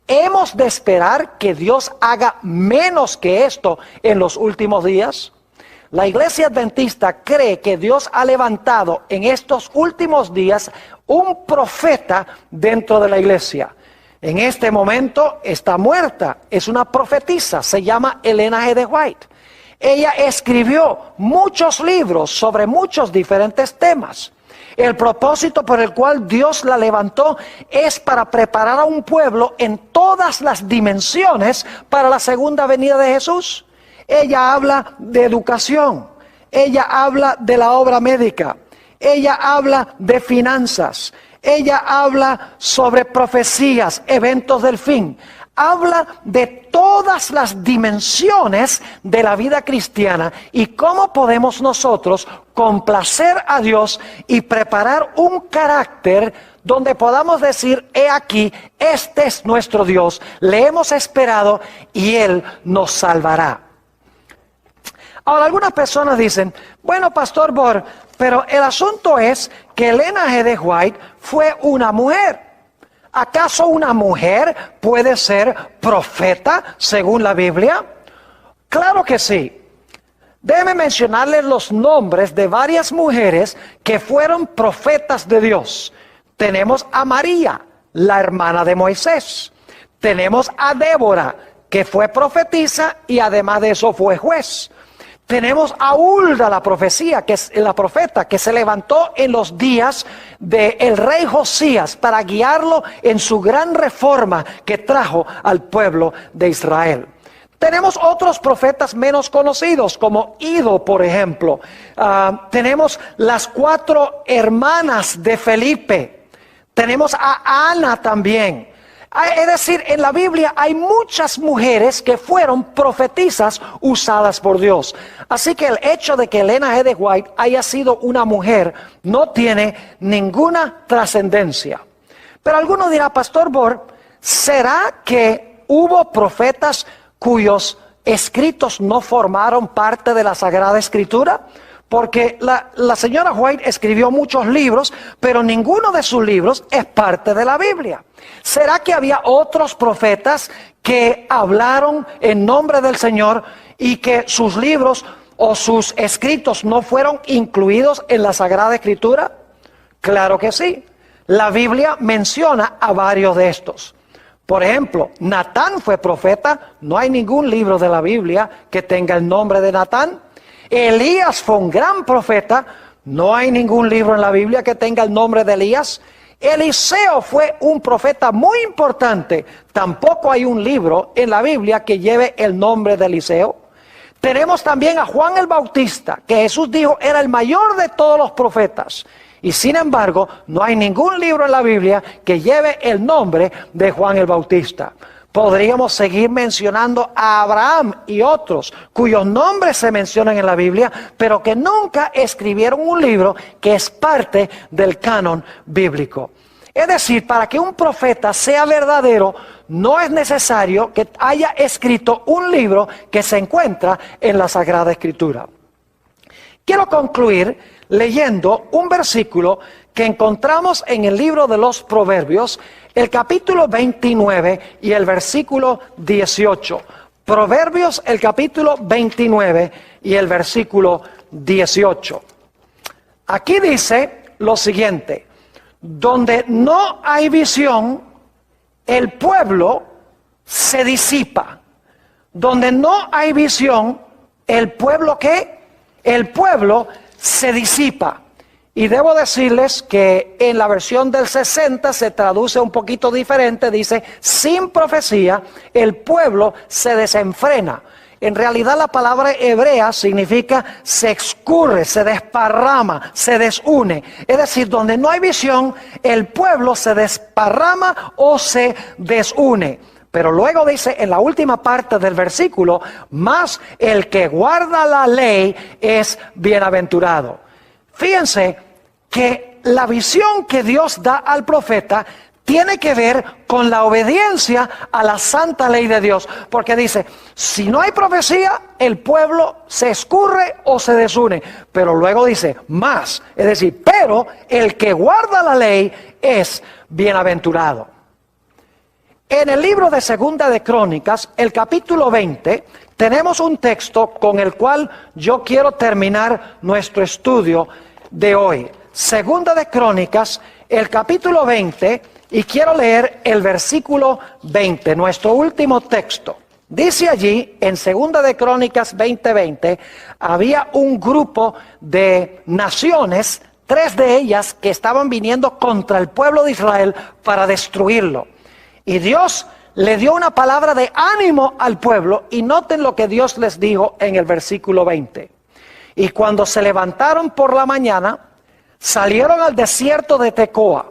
¿Hemos de esperar que Dios haga menos que esto en los últimos días? La iglesia adventista cree que Dios ha levantado en estos últimos días un profeta dentro de la iglesia. En este momento está muerta, es una profetisa, se llama Elena G. de White. Ella escribió muchos libros sobre muchos diferentes temas. El propósito por el cual Dios la levantó es para preparar a un pueblo en todas las dimensiones para la segunda venida de Jesús. Ella habla de educación, ella habla de la obra médica, ella habla de finanzas, ella habla sobre profecías, eventos del fin. Habla de todas las dimensiones de la vida cristiana y cómo podemos nosotros complacer a Dios y preparar un carácter donde podamos decir, he aquí, este es nuestro Dios, le hemos esperado y Él nos salvará. Ahora, algunas personas dicen, bueno, Pastor Bor, pero el asunto es que Elena G. de White fue una mujer. ¿Acaso una mujer puede ser profeta según la Biblia? Claro que sí. Déjeme mencionarles los nombres de varias mujeres que fueron profetas de Dios. Tenemos a María, la hermana de Moisés. Tenemos a Débora, que fue profetisa y además de eso fue juez. Tenemos a Hulda, la profeta, que se levantó en los días del rey Josías para guiarlo en su gran reforma que trajo al pueblo de Israel. Tenemos otros profetas menos conocidos, como Ido, por ejemplo. Tenemos las 4 hermanas de Felipe. Tenemos a Ana también. Es decir, en la Biblia hay muchas mujeres que fueron profetisas usadas por Dios. Así que el hecho de que Elena G. de White haya sido una mujer no tiene ninguna trascendencia. Pero alguno dirá, Pastor Bor, ¿será que hubo profetas cuyos escritos no formaron parte de la Sagrada Escritura? Porque la señora White escribió muchos libros, pero ninguno de sus libros es parte de la Biblia. ¿Será que había otros profetas que hablaron en nombre del Señor y que sus libros o sus escritos no fueron incluidos en la Sagrada Escritura? Claro que sí. La Biblia menciona a varios de estos. Por ejemplo, Natán fue profeta. No hay ningún libro de la Biblia que tenga el nombre de Natán. Elías fue un gran profeta. No hay ningún libro en la Biblia que tenga el nombre de Elías. Eliseo fue un profeta muy importante. Tampoco hay un libro en la Biblia que lleve el nombre de Eliseo. Tenemos también a Juan el Bautista, que Jesús dijo era el mayor de todos los profetas. Y sin embargo, no hay ningún libro en la Biblia que lleve el nombre de Juan el Bautista. Podríamos seguir mencionando a Abraham y otros cuyos nombres se mencionan en la Biblia, pero que nunca escribieron un libro que es parte del canon bíblico. Es decir, para que un profeta sea verdadero, no es necesario que haya escrito un libro que se encuentra en la Sagrada Escritura. Quiero concluir leyendo un versículo que encontramos en el libro de los Proverbios, el capítulo 29 y el versículo 18. Proverbios, el capítulo 29 y el versículo 18. Aquí dice lo siguiente: donde no hay visión, el pueblo se disipa. Donde no hay visión, el pueblo ¿qué? El pueblo se disipa. Y debo decirles que en la versión del 60 se traduce un poquito diferente. Dice, sin profecía, el pueblo se desenfrena. En realidad la palabra hebrea significa se escurre, se desparrama, se desune. Es decir, donde no hay visión, el pueblo se desparrama o se desune. Pero luego dice en la última parte del versículo, mas el que guarda la ley es bienaventurado. Fíjense que la visión que Dios da al profeta tiene que ver con la obediencia a la santa ley de Dios. Porque dice, si no hay profecía, el pueblo se escurre o se desune. Pero luego dice, más, es decir, pero el que guarda la ley es bienaventurado. En el libro de Segunda de Crónicas, el capítulo 20, tenemos un texto con el cual yo quiero terminar nuestro estudio de hoy. Segunda de Crónicas, el capítulo 20, y quiero leer el versículo 20, nuestro último texto. Dice allí, en Segunda de Crónicas 20:20, había un grupo de naciones, 3 de ellas que estaban viniendo contra el pueblo de Israel para destruirlo. Y Dios le dio una palabra de ánimo al pueblo, y noten lo que Dios les dijo en el versículo 20. Y cuando se levantaron por la mañana, salieron al desierto de Tecoa.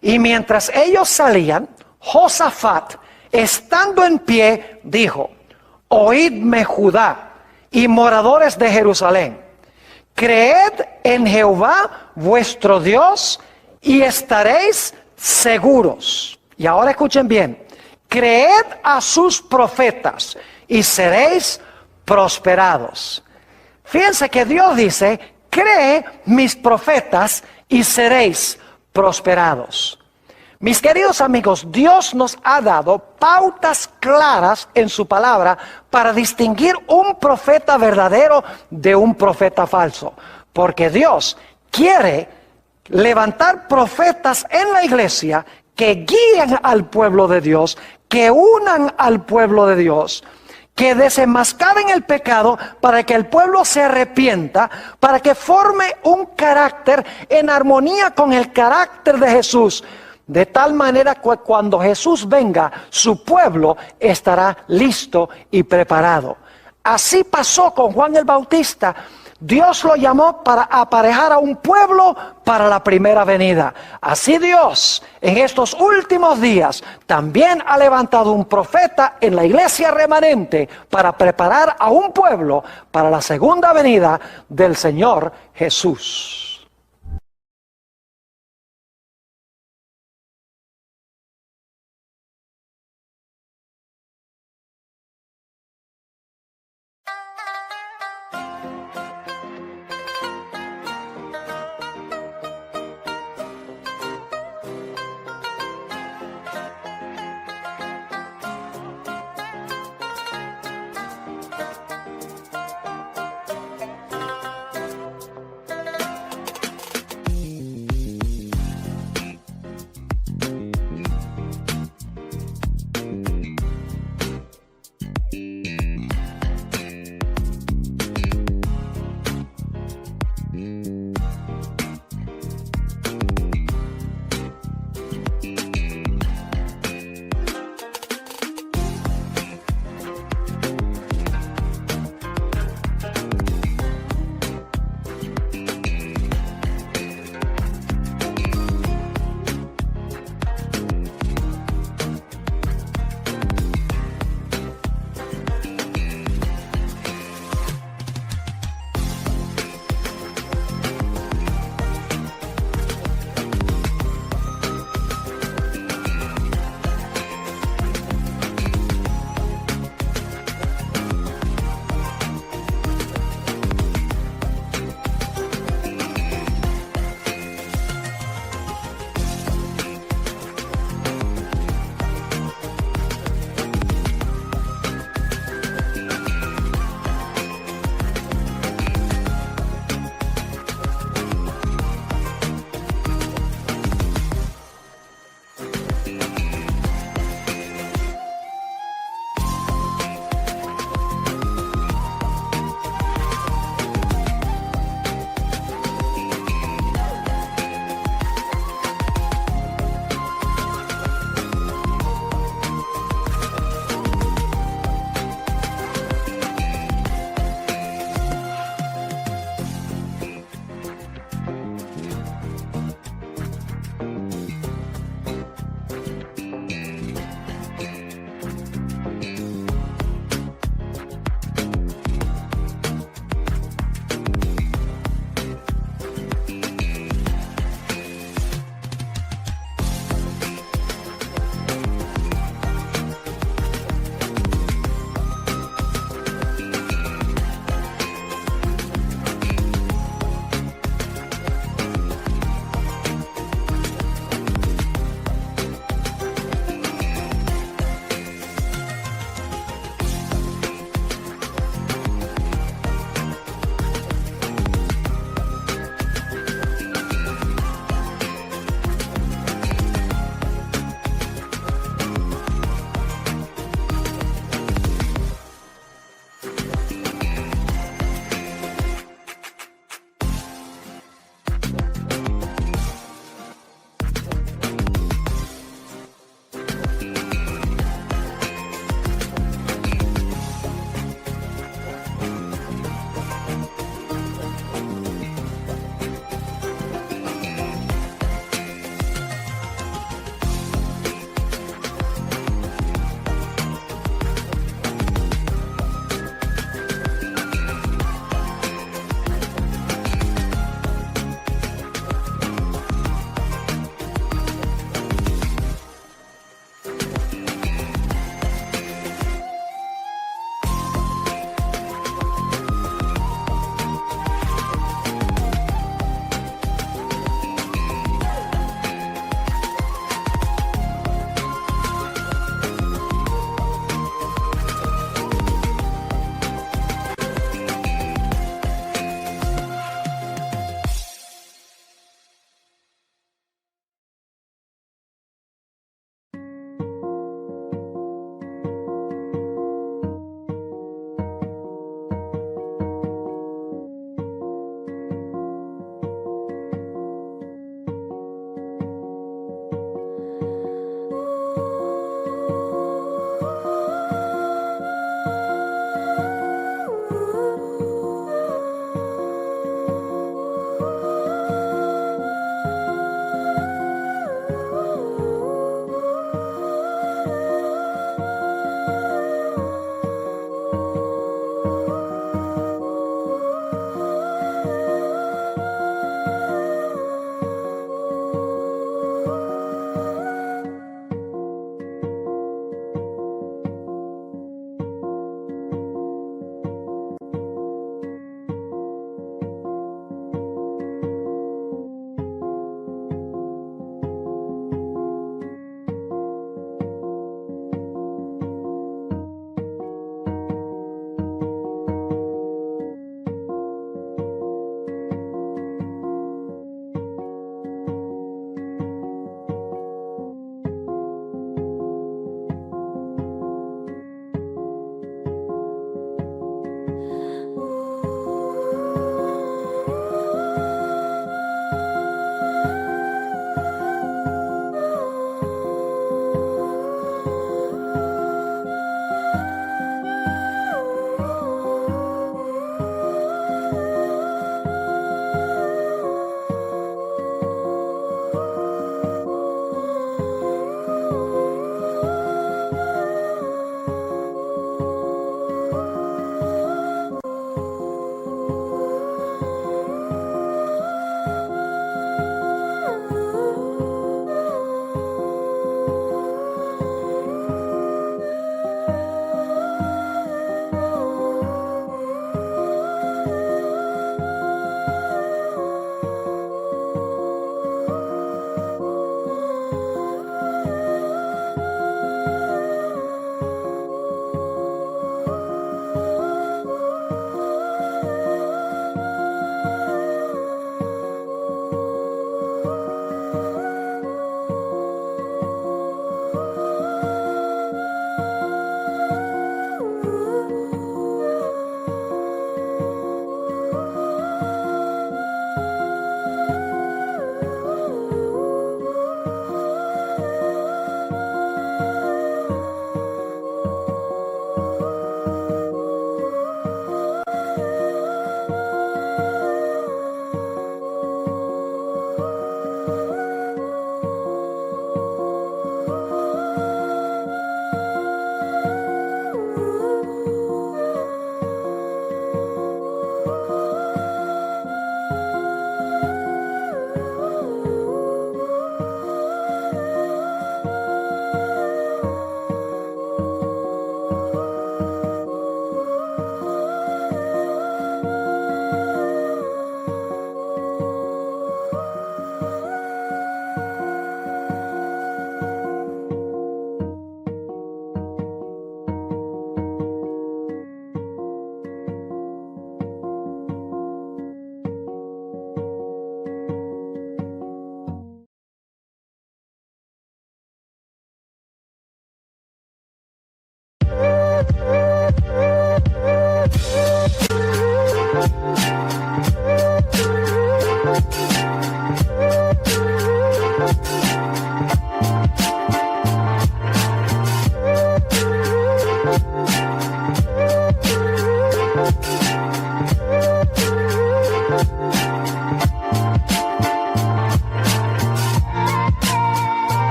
Y mientras ellos salían, Josafat, estando en pie, dijo: oídme, Judá y moradores de Jerusalén, creed en Jehová vuestro Dios y estaréis seguros. Y ahora escuchen bien: creed a sus profetas y seréis prosperados. Fíjense que Dios dice: cree mis profetas y seréis prosperados. Mis queridos amigos, Dios nos ha dado pautas claras en su palabra para distinguir un profeta verdadero de un profeta falso. Porque Dios quiere levantar profetas en la iglesia que guíen al pueblo de Dios, que unan al pueblo de Dios, que desenmascaren el pecado para que el pueblo se arrepienta, para que forme un carácter en armonía con el carácter de Jesús. De tal manera que cuando Jesús venga, su pueblo estará listo y preparado. Así pasó con Juan el Bautista. Dios lo llamó para aparejar a un pueblo para la primera venida. Así Dios, en estos últimos días, también ha levantado un profeta en la iglesia remanente para preparar a un pueblo para la segunda venida del Señor Jesús.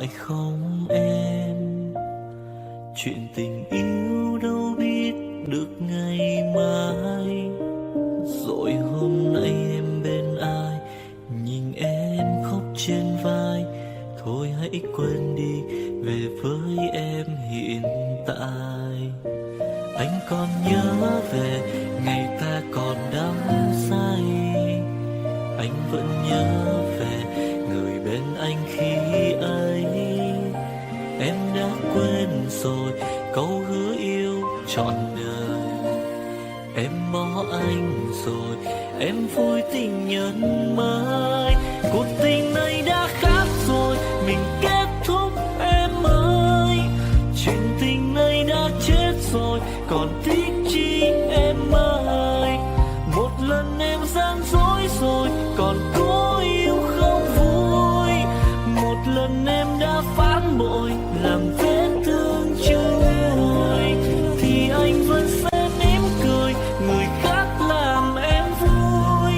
phải không em? Chuyện tình yêu đâu biết được ngày mai. Rồi hôm nay em bên ai, nhìn em khóc trên vai. Thôi hãy quên đi, về với em hiện tại. Anh còn nhớ về ngày ta còn đắm say. Anh vẫn nhớ về người bên anh khi ấy. Em đã quên rồi câu hứa yêu trọn đời. Em bỏ anh rồi, em vui tình nhân mới. Cuộc tình này đã khác rồi, mình kết thúc em ơi. Chuyện tình này đã chết rồi, còn tiếc chi em ơi. Một lần em gian dối rồi, còn cố yêu không vui. Một lần em đã phản bội, làm vết thương chưa nguôi. Thì anh vẫn sẽ mỉm cười, người khác làm em vui.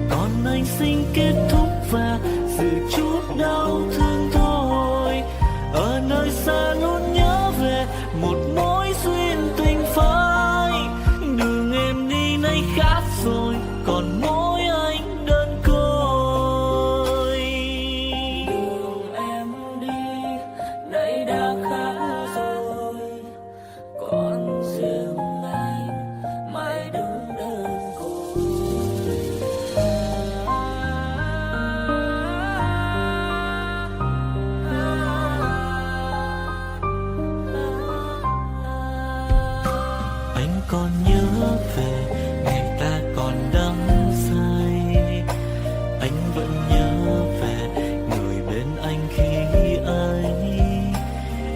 Còn anh xin kết thúc và giữ chút đau thương thôi. Ở nơi xa luôn nhớ về một mối duyên tình phai. Đường em đi nay khác rồi, còn mỗi anh đơn côi. Đường em đi nay đã khác rồi, còn riêng anh mãi đứng đơn côi. Anh còn nhớ về ngày ta còn đắm say. Anh vẫn nhớ về người bên anh khi ấy.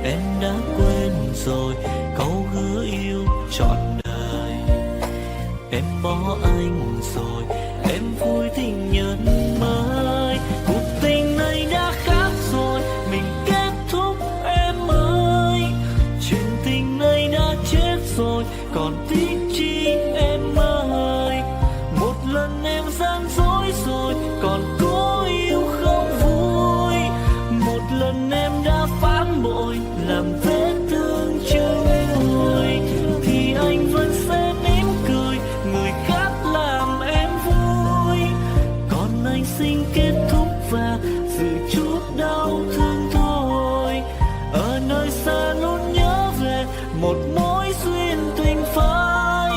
Em đã quên rồi câu hứa yêu trọn đời. Em bỏ anh rồi, em vui tình nhân mới. Cuộc tình này đã khác rồi, mình kết thúc em ơi. Chuyện tình này đã chết rồi, còn tiếc chi em ơi. Một lần em gian dối rồi, còn cố yêu không vui. Một lần em đã phản bội, làm vết thương chưa nguôi. Thì anh vẫn sẽ mỉm cười, người khác làm em vui. Còn anh xin kết thúc và giữ chút đau thương thôi. Ở nơi xa luôn nhớ về một mối duyên tình phai.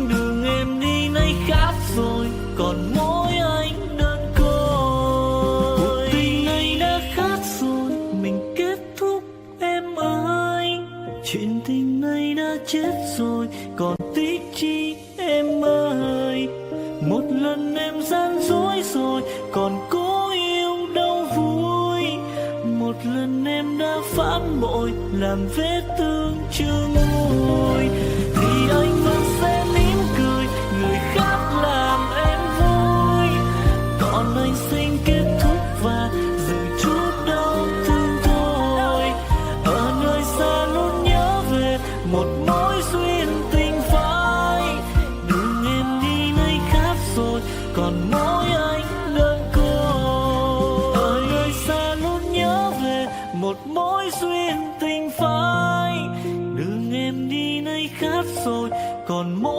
Đường em đi nay khác rồi, còn mỗi anh đơn côi. Cuộc tình này đã khác rồi, mình kết thúc em ơi. Chuyện tình này đã chết rồi, còn tiếc chi em ơi. Một lần em gian dối rồi, còn cố yêu đâu vui. Một lần em đã phản bội, làm vết thương chưa nguôi. Thì anh vẫn sẽ mỉm cười, người khác làm em vui. Còn anh xin kết thúc và giữ chút đau thương thôi. Ở nơi xa luôn nhớ về một mối duyên tình phai. Đường em đi nay khác rồi, còn mỗi anh đơn côi. Ở nơi xa luôn nhớ về một mối duyên tình phai. Đường em đi nay khác rồi, còn mỗi